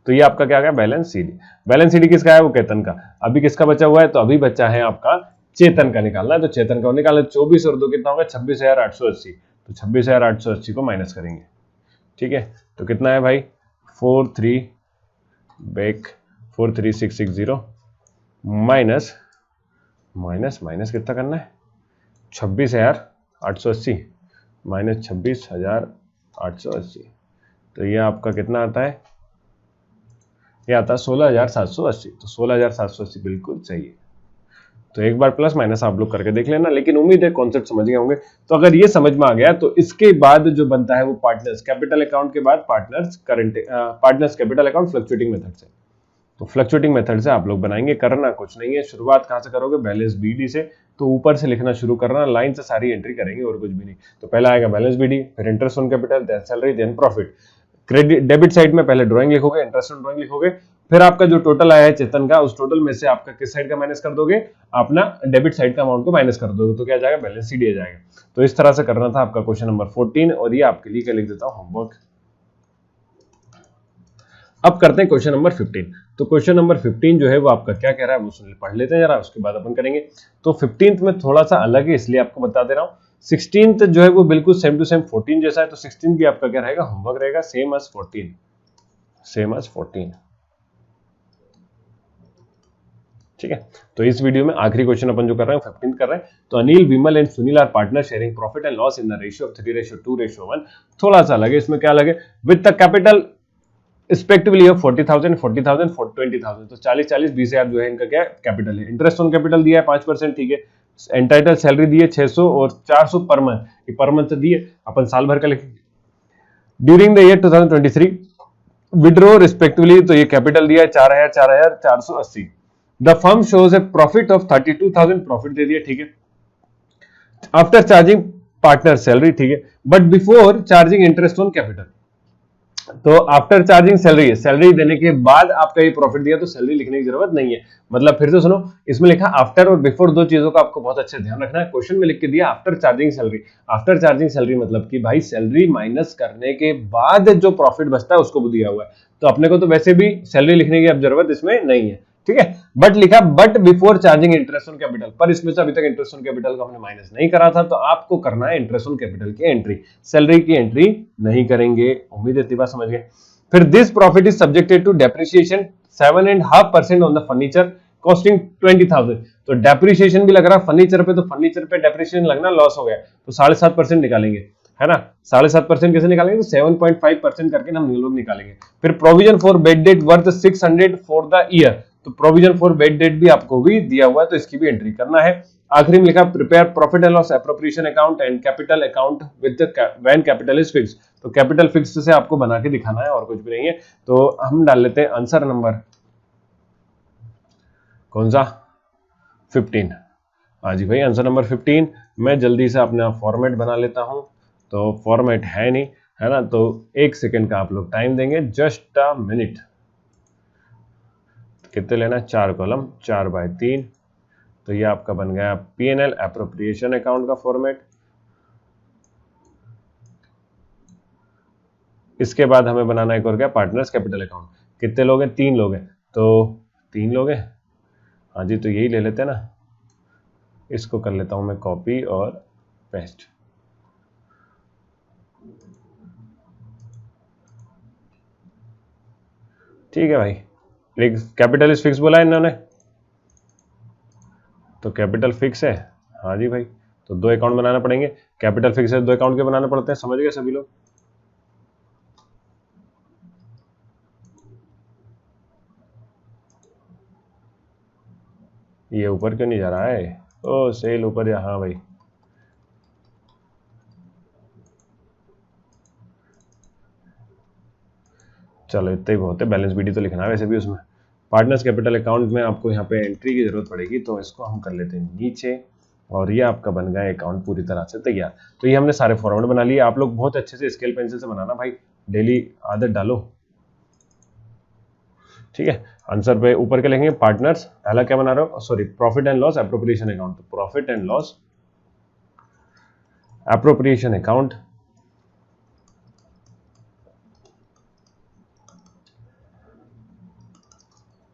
[SPEAKER 1] तो ये आपका क्या आ गया बैलेंस सीडी। बैलेंस सीडी किसका है, वो केतन का। अभी किसका बचा हुआ है, तो अभी बचा है आपका चेतन का निकालना है। तो चेतन का निकालना 24 और 2 कितना होगा 26,880। तो 26,880 को माइनस करेंगे, ठीक है। तो कितना है भाई 43660 माइनस माइनस माइनस कितना करना है 26,880 माइनस 26,880। तो ये आपका कितना आता है, ये आता है 16,780। तो 16,780 बिल्कुल सही है। तो एक बार प्लस माइनस आप लोग करके देख लेना, लेकिन उम्मीद है कॉन्सेप्ट समझ गए होंगे। तो अगर ये समझ में आ गया तो इसके बाद जो बनता है वो पार्टनर्स कैपिटल अकाउंट के बाद partners capital account fluctuating method से। तो फ्लक्चुएटिंग मेथड से आप लोग बनाएंगे, करना कुछ नहीं है। शुरुआत कहां से करोगे, बैलेंस बीडी से। तो ऊपर से लिखना शुरू करना, लाइन से सारी एंट्री करेंगे और कुछ भी नहीं। तो पहला आएगा बैलेंस बीडी, फिर interest on capital, then salary, then profit. Credit debit side में पहले ड्राइंग लिखोगे, इंटरेस्ट ऑन ड्राइंग लिखोगे, फिर आपका जो टोटल आया है चेतन का, उस टोटल में से आपका किस साइड का माइनस कर दोगे, अपना डेबिट साइड का अमाउंट को माइनस कर दोगे। तो क्या जाएगा, बैलेंस सीडी आ जाएगा। तो इस तरह से करना था आपका क्वेश्चन नंबर 14। और ये आपके लिए क्या लिख देता हूं, होमवर्क। अब करते हैं क्वेश्चन नंबर 15। तो क्वेश्चन नंबर 15 जो है वो आपका क्या कह रहा है वो पढ़ लेते हैं जरा, उसके बाद अपन करेंगे। तो 15th में थोड़ा सा अलग है, इसलिए आपको बता दे रहा हूं। 16th जो है वो बिल्कुल सेम टू सेम 14 जैसा है। तो 16 भी आपका क्या रहेगा, होमवर्क रहेगा, सेम एज 14, सेम एज 14, ठीक है। तो इस वीडियो में आखिरी क्वेश्चन अपन जो कर रहे हैं 15 कर रहे हैं। तो Anil, Vimal and Sunil are partner sharing profit and loss in the ratio of 3:2:1। थोड़ा सा अलग है, इसमें क्या अलग है, with the capital respectively of 40,000 40,000 20,000। तो 40 20,000 जो है इनका क्या कैपिटल है। इंटरेस्ट ऑन कैपिटल दिया है 5%, ठीक है। एंटाइटल सैलरी दी है 600 और 400 पर मंथ, ये पर मंथ दिए, अपन साल भर का लिखेंगे। During the year 2023 withdraw respectively, तो ये कैपिटल दिया है 4,480। The firm shows a profit of 32,000, profit दे दिया, ठीक है। आफ्टर चार्जिंग पार्टनर सैलरी, ठीक है, but before charging interest on capital. तो आफ्टर चार्जिंग सैलरी, सैलरी देने के बाद आपका ये प्रॉफिट दिया, तो सैलरी लिखने की जरूरत नहीं है। मतलब फिर से सुनो, इसमें लिखा आफ्टर और बिफोर, दो चीजों का आपको बहुत अच्छे ध्यान रखना है। क्वेश्चन में लिख के दिया after charging salary. After charging salary मतलब कि भाई सैलरी माइनस करने के बाद जो प्रॉफिट बचता है उसको दिया हुआ है। तो अपने को तो वैसे भी सैलरी लिखने की अब जरूरत इसमें नहीं है, ठीक है। बट लिखा but before charging interest on capital, पर इसमें से अभी तक इंटरेस्ट ऑन कैपिटल को हमने माइनस नहीं करा था। तो आपको करना है इंटरेस्ट ऑन कैपिटल की एंट्री, सैलरी की एंट्री नहीं करेंगे। उम्मीद है इतनी बात समझ गए। फिर this profit is subjected to depreciation 7.5% on the furniture costing 20,000। तो डेप्रिसिएशन भी लग रहा है फर्नीचर पे, तो फर्नीचर पे डेप्रिसिएशन लगना लॉस हो गया, तो 7.5% निकालेंगे, है ना। 7.5% कैसे निकालेंगे, तो 7.5% करके हम लोग निकालेंगे। फिर provision for bad debt worth 600 for the year. तो प्रोविजन फॉर बेड डेट भी आपको भी दिया हुआ है, तो इसकी भी एंट्री करना है। आखिरी में लिखा prepare profit and loss appropriation account and capital account with when capital is fix. तो कैपिटल फिक्स से आपको बना के दिखाना है और कुछ भी नहीं है। तो हम डाल लेते हैं आंसर नंबर कौन सा, 15। हाँ जी भाई, आंसर नंबर 15। मैं जल्दी से अपना फॉर्मेट बना लेता हूं। तो फॉर्मेट है नहीं, है ना, तो 1 सेकेंड का आप लोग टाइम देंगे, जस्ट अ मिनट। कितने लेना है, 4 कॉलम, 4/3। तो ये आपका बन गया P&L एप्रोप्रिएशन अकाउंट का फॉर्मेट। इसके बाद हमें बनाना एक और क्या, पार्टनर्स कैपिटल अकाउंट। कितने लोग हैं, 3 लोग हैं, तो 3 लोग हैं, हाँ जी। तो यही ले लेते हैं ना, इसको कर लेता हूं मैं कॉपी और पेस्ट। ठीक है भाई, कैपिटल इज फिक्स बोला है इन्होंने, तो कैपिटल फिक्स है, हाँ जी भाई। तो 2 अकाउंट बनाना पड़ेंगे, कैपिटल फिक्स है, 2 अकाउंट के बनाने पड़ते हैं, समझ गए सभी लोग। ये ऊपर क्यों नहीं जा रहा है, ओ सेल ऊपर या, हाँ भाई। चलो इतना ही बहुत है, बैलेंस बीडी तो लिखना है वैसे भी उसमें। पार्टनर्स कैपिटल अकाउंट में आपको यहाँ पे एंट्री की जरूरत पड़ेगी, तो इसको हम कर लेते हैं नीचे। और ये आपका बन गया अकाउंट पूरी तरह से तैयार। तो ये हमने सारे फॉर्मेट बना लिए। आप लोग बहुत अच्छे से स्केल पेंसिल से बनाना भाई, डेली आदत डालो, ठीक है। आंसर पे ऊपर के लिखेंगे पार्टनर्स, पहला क्या बना रहे हो, sorry, profit and loss appropriation account. तो profit and loss appropriation account,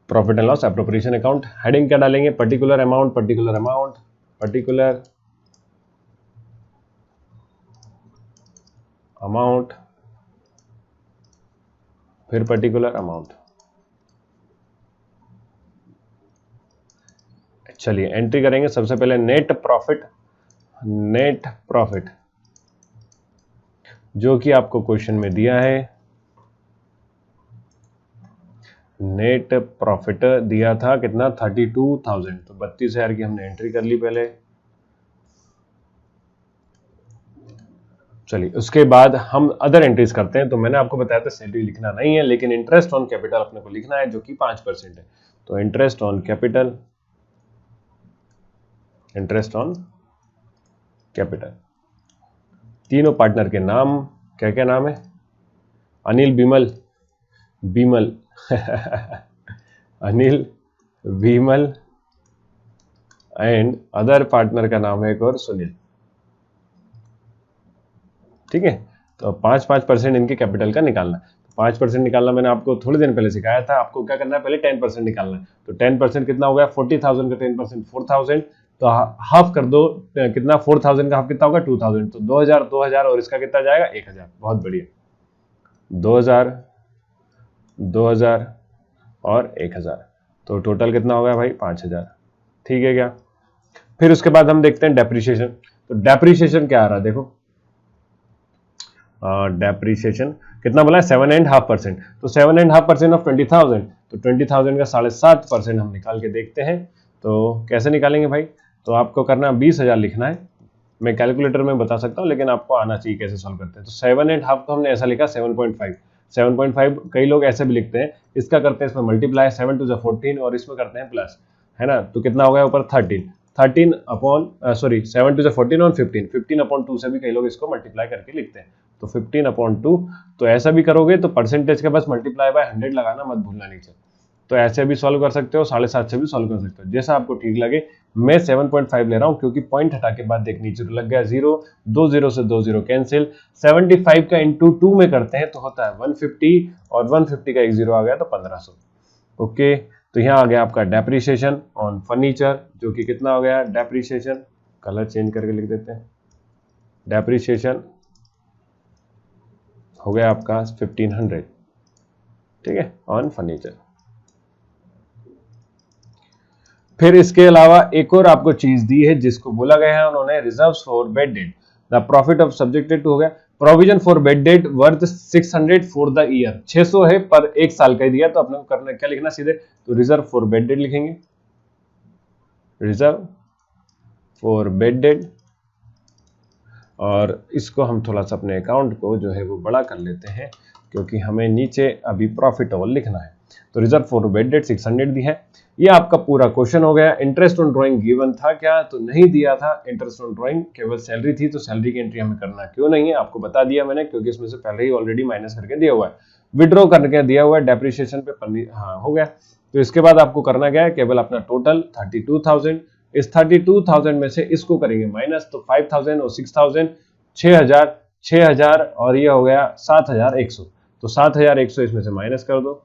[SPEAKER 1] profit and loss appropriation account, heading क्या डालेंगे, particular amount, particular amount, particular amount, फिर पर्टिकुलर अमाउंट। चलिए एंट्री करेंगे। सबसे पहले नेट प्रॉफिट, नेट प्रॉफिट जो कि आपको क्वेश्चन में दिया है, नेट प्रॉफिट दिया था कितना 32,000, तो 32,000 की हमने एंट्री कर ली पहले। चलिए उसके बाद हम अदर एंट्रीज करते हैं। तो मैंने आपको बताया था सैलरी लिखना नहीं है, लेकिन इंटरेस्ट ऑन कैपिटल अपने को लिखना है जो कि 5% है। तो interest on capital, interest on capital, तीनों पार्टनर के नाम क्या क्या नाम है, Anil Bimal, Bimal Anil Bimal, and other partner का नाम है एक और सुनील। ठीक है, तो 5% इनके कैपिटल का निकालना है। 5% निकालना मैंने आपको थोड़े दिन पहले सिखाया था। आपको क्या करना है, पहले 10% निकालना है। तो 10% कितना हो गया, 40,000 का 10% 4,000, तो हाफ कर दो, कितना 4,000 का हाफ कितना होगा 2,000, तो 2,000 2,000 और इसका कितना जाएगा 1,000। बहुत बढ़िया, 2,000 2,000 और 1,000, तो टोटल कितना होगा भाई 5,000। ठीक है क्या। फिर उसके बाद हम देखते हैं डेप्रिसिएशन। तो डेप्रिसिएशन क्या आ रहा है देखो, डेप्रिसिएशन कितना बोला है 7.5%, तो 7.5% ऑफ 20,000, तो 20,000 का 7.5% हम निकाल के देखते हैं। तो कैसे निकालेंगे भाई, तो आपको करना 20,000 लिखना है। मैं कैलकुलेटर में बता सकता हूँ, लेकिन आपको आना चाहिए कैसे सॉल्व करते हैं। तो 7.5 को हमने ऐसा लिखा 7.5, 7.5 कई लोग ऐसे भी लिखते हैं, इसका करते हैं इसमें मल्टीप्लाई, 7 टू 14 और इसमें करते हैं प्लस, है ना। तो कितना हो गया ऊपर 13 अपॉन 7 टू 14 और 15 अपॉन 2 से भी कई लोग इसको मल्टीप्लाई करके लिखते हैं। तो 15 अपॉन 2, तो ऐसा भी करोगे तो परसेंटेज के बस मल्टीप्लाई बाय 100 लगाना मत भूलना नीचे। तो ऐसे भी सॉल्व कर सकते हो, 7.5 से भी सॉल्व कर सकते हो, जैसा आपको ठीक लगे। मैं 7.5 ले रहा हूं क्योंकि पॉइंट हटा के बाद देखनी जीरो लग गया, 0 2 0 से 2 0 कैंसिल। 75 का इंटू 2 में करते हैं तो होता है 150, और 150 का एक जीरो आ गया तो 1500। ओके, तो यहाँ आ गया आपका डेप्रिसिएशन ऑन फर्नीचर, जो कि कितना हो गया डेप्रिसिएशन, कलर चेंज करके लिख देते हैं, डेप्रिसिएशन हो गया आपका 1500। ठीक है, ऑन फर्नीचर। फिर इसके अलावा एक और आपको चीज दी है जिसको बोला गया है उन्होंने reserves for bad debt, the profit of subjected to हो गया provision for bad debt worth 600 for the year, 600 है पर एक साल का ही दिया, तो अपने को करना क्या लिखना सीधे, तो रिजर्व फॉर बेड डेट लिखेंगे, रिजर्व फॉर बेड डेट, और इसको हम थोड़ा सा अपने अकाउंट को जो है वो बड़ा कर लेते हैं क्योंकि हमें नीचे अभी प्रॉफिटेबल लिखना है। तो रिजर्व फॉर बेड डेट 600 दी है। ये आपका पूरा क्वेश्चन हो गया। इंटरेस्ट ऑन ड्राइंग गिवन था क्या, तो नहीं दिया था इंटरेस्ट ऑन ड्राइंग, केवल सैलरी थी, तो सैलरी की एंट्री हमें करना क्यों नहीं है आपको बता दिया मैंने, क्योंकि इसमें से पहले ही ऑलरेडी माइनस करके दिया हुआ है, विड्रॉ करके दिया हुआ है, डेप्रिसिएशन पे हाँ हो गया। तो इसके बाद आपको करना क्या है, केवल अपना टोटल 32,000, इस 32,000 में से इसको करेंगे माइनस, तो 5,000 और 6,000 6,000 6,000 और ये हो गया 7,100, तो 7,100 इसमें से माइनस कर दो,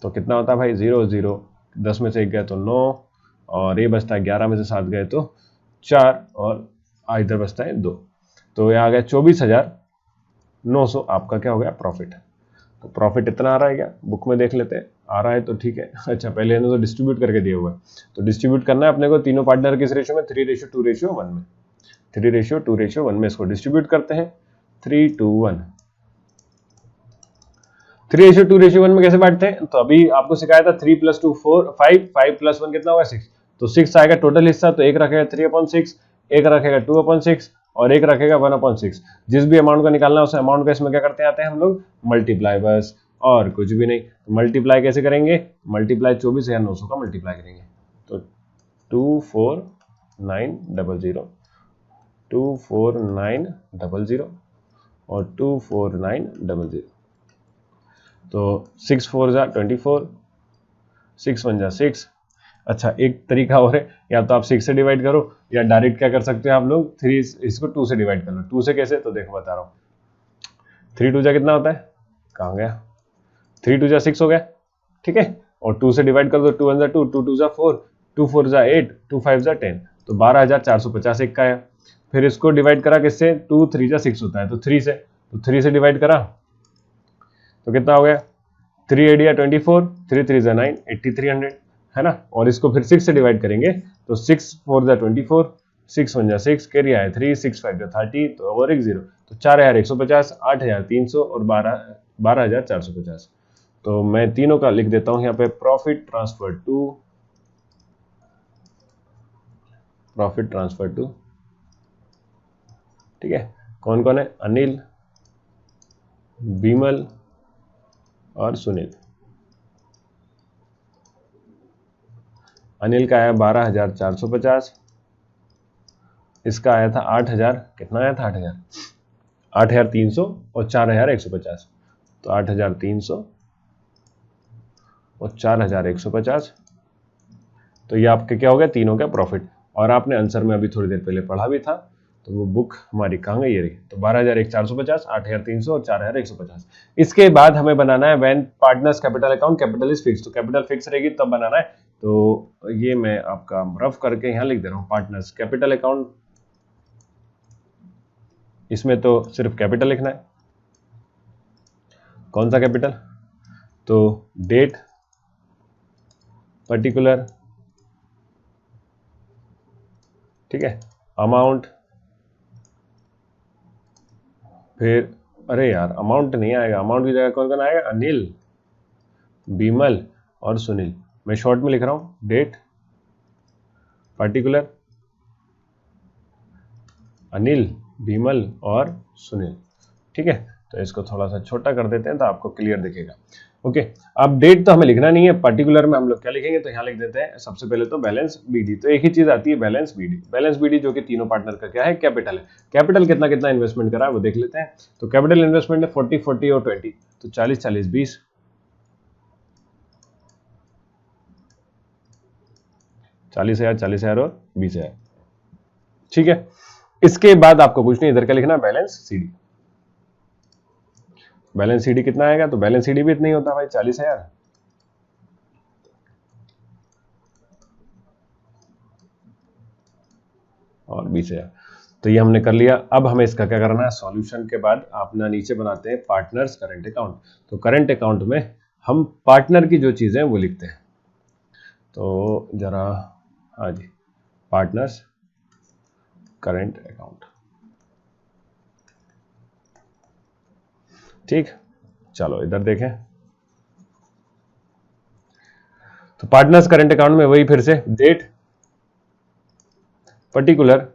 [SPEAKER 1] तो कितना होता है भाई 0 0, 10 में से 1 गया तो 9, और ये बचता है 11 में से 7 गए तो 4, और इधर बचता है 2, तो ये आ गया 24,900 आपका क्या हो गया प्रॉफिट। तो प्रॉफिट इतना आ रहा है क्या, बुक में देख लेते हैं, आ रहा है तो ठीक है। अच्छा, पहले इन्होंने तो डिस्ट्रीब्यूट करके दिया हुआ है, तो डिस्ट्रीब्यूट करना है अपने को तीनों पार्टनर किस रेशियो में, 3:2:1 में, 3:2:1 में इसको डिस्ट्रीब्यूट करते हैं, 3:1। 3:2:1 में कैसे बांटते हैं, तो अभी आपको सिखाया था 3 + 2 4 5 5 + 1 कितना होगा 6, तो 6 आएगा टोटल हिस्सा, तो एक रखेगा 3/6, एक रखेगा 2/6 और एक रखेगा 1/6। जिस भी अमाउंट का निकालना है उस अमाउंट का इसमें क्या करते आते हैं हम लोग, मल्टीप्लाई, बस और कुछ भी नहीं। मल्टीप्लाई कैसे करेंगे, मल्टीप्लाई 24,900 का मल्टीप्लाई करेंगे, तो 24900 24900 और 24900, तो 6 4 जा 24, 6 1 जा 6। अच्छा, एक तरीका और है, या तो आप 6 से डिवाइड करो या डायरेक्ट क्या कर सकते हो आप लोग, 3 इसको 2 से डिवाइड कर लो। 2 से कैसे, तो देखो बता रहा हूँ, 3 2 जा कितना होता है, कहाँ गया, 3 2 जा 6 हो गया, ठीक है, और 2 से डिवाइड कर दो, 2 1 2, 2 2 4, 2 4 8, 2 5 10, तो 12,450 एक का आया। फिर इसको डिवाइड करा किससे, 2 3 6 होता है, तो 3 से, तो 3 से डिवाइड करा तो कितना हो गया, 3 8 24, 3 3 9, 8300 है ना। और इसको फिर 6 से डिवाइड करेंगे तो 6 4 24, 6 1 6, कैरी आया 3, 6 5 30, तो और एक 0, तो 4150, 8300 और 12450। तो मैं तीनों का लिख देता हूं यहाँ पे, प्रॉफिट ट्रांसफर टू, ठीक है। कौन कौन है, अनिल, विमल और सुनील। अनिल का आया 12,450, इसका आया था 8,000, कितना आया था 8,300 और 4,150, तो 8,300 और 4,150, तो ये आपके क्या हो गया, तीनों का प्रॉफिट। और आपने आंसर में अभी थोड़ी देर पहले पढ़ा भी था, तो वो बुक हमारी कहाँ गई, ये रही। तो 12,450, 8,300 और 4,150। इसके बाद हमें बनाना है when partners capital account capital is fix, तो कैपिटल फिक्स रहेगी तब बनाना है। तो ये मैं आपका रफ करके यहाँ लिख दे रहा हूँ, पार्टनर्स कैपिटल अकाउंट, इसमें तो सिर्फ कैपिटल लिखना है। कौन सा कैपिटल, तो डेट, पर्टिकुलर, ठीक है, अमाउंट, फिर अरे यार अमाउंट नहीं आएगा, अमाउंट की जगह कौन कौन आएगा, अनिल, विमल और सुनील। मैं शॉर्ट में लिख रहा हूं, डेट, पर्टिकुलर, अनिल, विमल और सुनील, ठीक है। तो इसको थोड़ा सा छोटा कर देते हैं तो आपको क्लियर दिखेगा। ओके, अब डेट तो हमें लिखना नहीं है, पर्टिकुलर में हम लोग क्या लिखेंगे, तो यहाँ लिख देते हैं सबसे पहले तो बैलेंस बीडी। तो एक ही चीज आती है, बैलेंस बीडी। बैलेंस बीडी जो कि तीनों पार्टनर का क्या है, कैपिटल है। कैपिटल कितना कितना इन्वेस्टमेंट करा है वो देख लेते हैं। तो कैपिटल इन्वेस्टमेंट है 40 40 और 20, तो 40 40 20, 40,000 40,000 और 20,000, ठीक है। इसके बाद आपको कुछ नहीं, इधर क्या लिखना, बैलेंस सीडी। बैलेंस सीडी कितना आएगा, तो बैलेंस सीडी भी इतना ही होता है भाई, 40,000 और 20,000। तो ये हमने कर लिया। अब हमें इसका क्या करना है, सॉल्यूशन के बाद अपना नीचे बनाते हैं पार्टनर्स करंट अकाउंट। तो करंट अकाउंट में हम पार्टनर की जो चीजें वो लिखते हैं। तो जरा, हाँ जी, पार्टनर्स करंट अकाउंट, ठीक। चलो इधर देखें, तो पार्टनर्स करंट अकाउंट में वही फिर से डेट, पर्टिकुलर,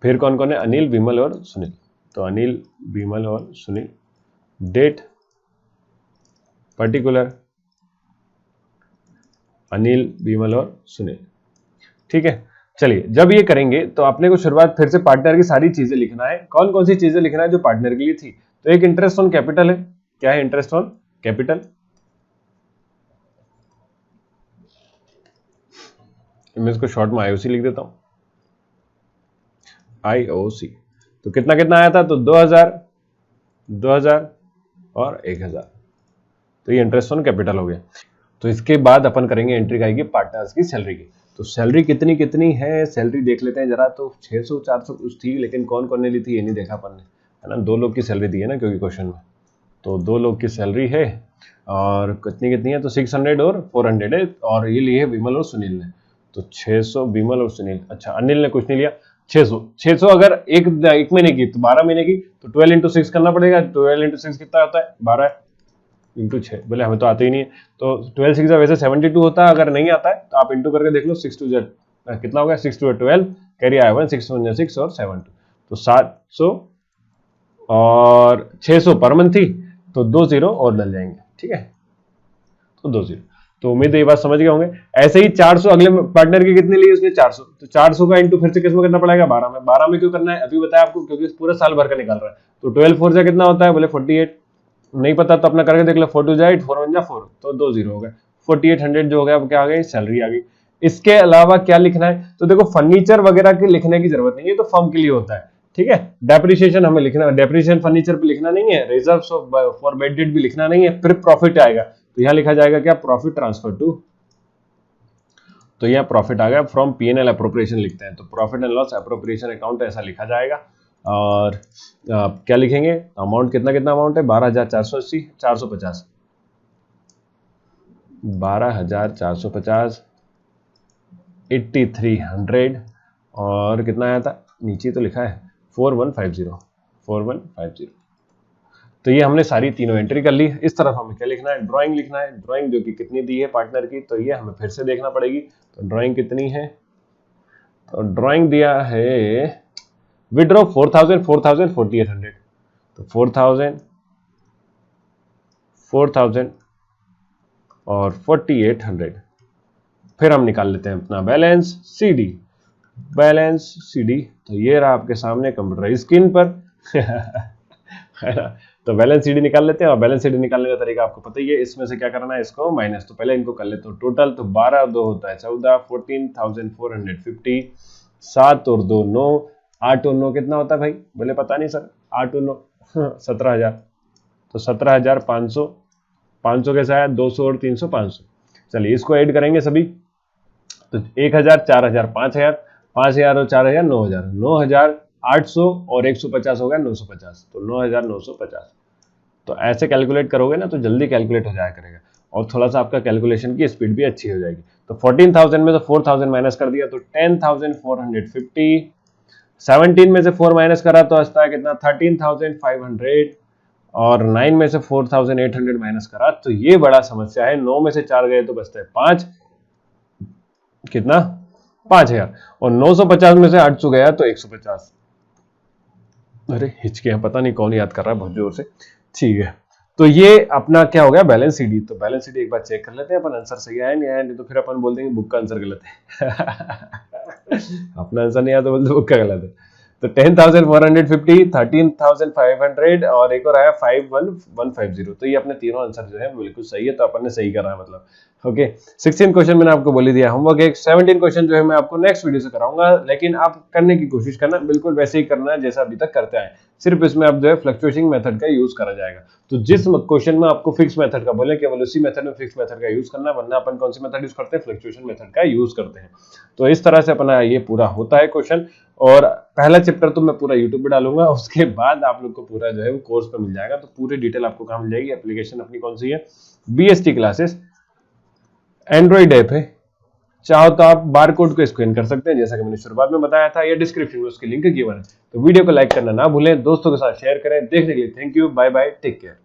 [SPEAKER 1] फिर कौन कौन है, अनिल, विमल और सुनील। तो अनिल, विमल और सुनील, डेट, पर्टिकुलर, अनिल, विमल और सुनील, ठीक है। चलिए जब ये करेंगे तो आपने को शुरुआत फिर से पार्टनर की सारी चीजें लिखना है। कौन कौन सी चीजें लिखना है जो पार्टनर के लिए थी, तो एक इंटरेस्ट ऑन कैपिटल है। क्या है, इंटरेस्ट ऑन कैपिटल। मैं इसको शॉर्ट में आईओसी लिख देता हूं, आईओसी। तो कितना कितना आया था, तो 2,000 2,000 और 1,000, तो ये इंटरेस्ट ऑन कैपिटल हो गया। तो इसके बाद अपन करेंगे एंट्री आएगी पार्टनर्स की सैलरी की। तो सैलरी कितनी कितनी है, सैलरी देख लेते हैं जरा। तो 600 400 कुछ थी, लेकिन कौन कौन ने ली थी ये नहीं देखा अपन ने, है ना। 2 लोग की सैलरी दी है ना, क्योंकि क्वेश्चन में। तो 2 लोग की सैलरी है, और कितनी कितनी है, तो 600 और 400 है, और ये लिए विमल और सुनील ने। तो 600 विमल और सुनील, अच्छा अनिल ने कुछ नहीं लिया। 600 अगर एक महीने की, तो 12 महीने की, तो 12 into 6 करना पड़ेगा। 12 into 6 कितना होता है, 12 इंटू 6, बोले हमें तो आते ही नहीं है। तो 12 6 वैसे 72 होता है, अगर नहीं आता है तो आप इंटू करके देख लो। 6 2 कितना होगा, 6 2 12, कैरी आया 1, 6 1 6 और 7 2, तो 700 और 600 पर मंथ थी, तो 2 0 और डल जाएंगे, ठीक है। तो 2 0, तो उम्मीद है ये बात समझ गए होंगे। ऐसे ही 400 अगले पार्टनर की कितनी ली उसने, 400, तो 400 का इंटू फिर से किसमें करना पड़ेगा, 12 में। 12 में क्यों करना है अभी बताया आपको, क्योंकि पूरा साल भर का निकाल रहा है। तो 12 4 से कितना होता है, बोले 48, नहीं पता तो अपना करके देख लो। 4 2 8, 4 1 4, तो 2 0 हो गए। 4800 जो हो गया, अब क्या आ गई, सैलरी आ गई। इसके अलावा क्या लिखना है, तो देखो फर्नीचर वगैरह के लिखने की जरूरत नहीं है, तो फर्म के लिए होता है, ठीक है। डेप्रिसिएशन हमें लिखना है, डेप्रिसिएशन फर्नीचर पे लिखना नहीं है, रिजर्व्स फॉर बैड डेट भी लिखना नहीं है, फिर प्रॉफिट आएगा। तो यहाँ लिखा जाएगा क्या, प्रॉफिट ट्रांसफर टू, तो यहाँ प्रॉफिट आ गया, फ्रॉम P&L अप्रोप्रिएशन लिखते हैं, तो profit and loss appropriation account ऐसा लिखा जाएगा। और क्या लिखेंगे, अमाउंट कितना कितना अमाउंट है, 12,480, 450, 12,450, 8,300 और कितना आया था, नीचे तो लिखा है 4150, 4150। तो ये हमने सारी तीनों एंट्री कर ली। इस तरफ हमें क्या लिखना है, ड्राइंग लिखना है, ड्राइंग जो कि कितनी दी है पार्टनर की, तो ये हमें फिर से देखना पड़ेगी। तो ड्राइंग कितनी है, तो ड्राइंग दिया है विड्रॉ 4,000, 4,000, 4,800, तो 4,000, 4,000 और 4,800। फिर हम निकाल लेते हैं अपना बैलेंस CD, बैलेंस CD, तो ये रहा आपके सामने कंप्यूटर स्क्रीन पर है ना। तो बैलेंस CD निकाल लेते हैं, और बैलेंस CD निकालने का तरीका आपको पता ही है, इसमें से क्या करना है, इसको माइनस, तो पहले इनको कर लेते हैं टोटल, तो 12 और 2 होता है 14, 14,450, 7 और 2 9, 8 और 9 कितना होता है भाई, बोले पता नहीं सर, 8 और 9 17,000, तो 17,500, 500 कैसा है, 200 और 300 500। चलिए इसको ऐड करेंगे सभी, तो 1,000, 4,000, 5,000, 5,000 और 4,000 9,000, 9,800 और 150 हो गया 950, तो 9,950। तो ऐसे कैलकुलेट करोगे ना तो जल्दी कैलकुलेट हो जाया करेगा, और थोड़ा सा आपका कैलकुलेशन की स्पीड भी अच्छी हो जाएगी। तो 14,000 में से 4,000 माइनस कर दिया तो 10,450, 17 में से 4 माइनस करा तो आता है कितना, 13,500, और 9 में से 4,800 माइनस करा तो ये बड़ा समस्या है, 9 में से 4 गए तो बचता है 5, कितना, 5,000, और 950 में से 800 गया तो 150। अरे हिचके, पता नहीं कौन याद कर रहा है बहुत जोर से। ठीक है, तो ये अपना क्या हो गया, बैलेंस CD। तो बैलेंस CD एक बार चेक कर लेते हैं अपन, आंसर सही आया नहीं आया, नहीं तो फिर अपन बोल देंगे बुक का आंसर गलत है अपना आंसर नहीं आया तो बोलते बुक का गलत है। तो 10,450, 13,500 और एक और आया 5,150। तो ये अपने तीनों आंसर जो है बिल्कुल सही है, तो अपन ने सही करा है मतलब। ओके, 16 क्वेश्चन मैंने आपको बोल दिया होमवर्क एक, 17 क्वेश्चन जो है मैं आपको नेक्स्ट वीडियो से कराऊंगा, लेकिन आप करने की कोशिश करना, बिल्कुल वैसे ही करना है जैसा अभी तक करते आए, सिर्फ इसमें आप जो है फ्लक्चुएटिंग मेथड का यूज करा जाएगा। तो जिस क्वेश्चन में आपको फिक्स मेथड का बोले, केवल उसी मेथड में फिक्स मेथड का यूज करना, वरना अपन कौन सी मेथड यूज करते हैं, फ्लक्चुएशन मेथड का यूज करते हैं। तो इस तरह से अपना ये पूरा होता है क्वेश्चन, और पहला चैप्टर तो मैं पूरा यूट्यूब पे डालूंगा, उसके बाद आप लोग को पूरा जो है वो कोर्स पे मिल जाएगा। तो पूरी डिटेल आपको कहाँ मिल जाएगी, एप्लीकेशन अपनी कौन सी है, BST क्लासेस एंड्रॉइड ऐप है, चाहो तो आप बार कोड को स्कैन कर सकते हैं जैसा कि मैंने शुरुआत में बताया था, या डिस्क्रिप्शन में उसकी लिंक गिवन है। तो वीडियो को लाइक करना ना भूलें, दोस्तों के साथ शेयर करें। देखने के लिए thank you, bye bye, take care.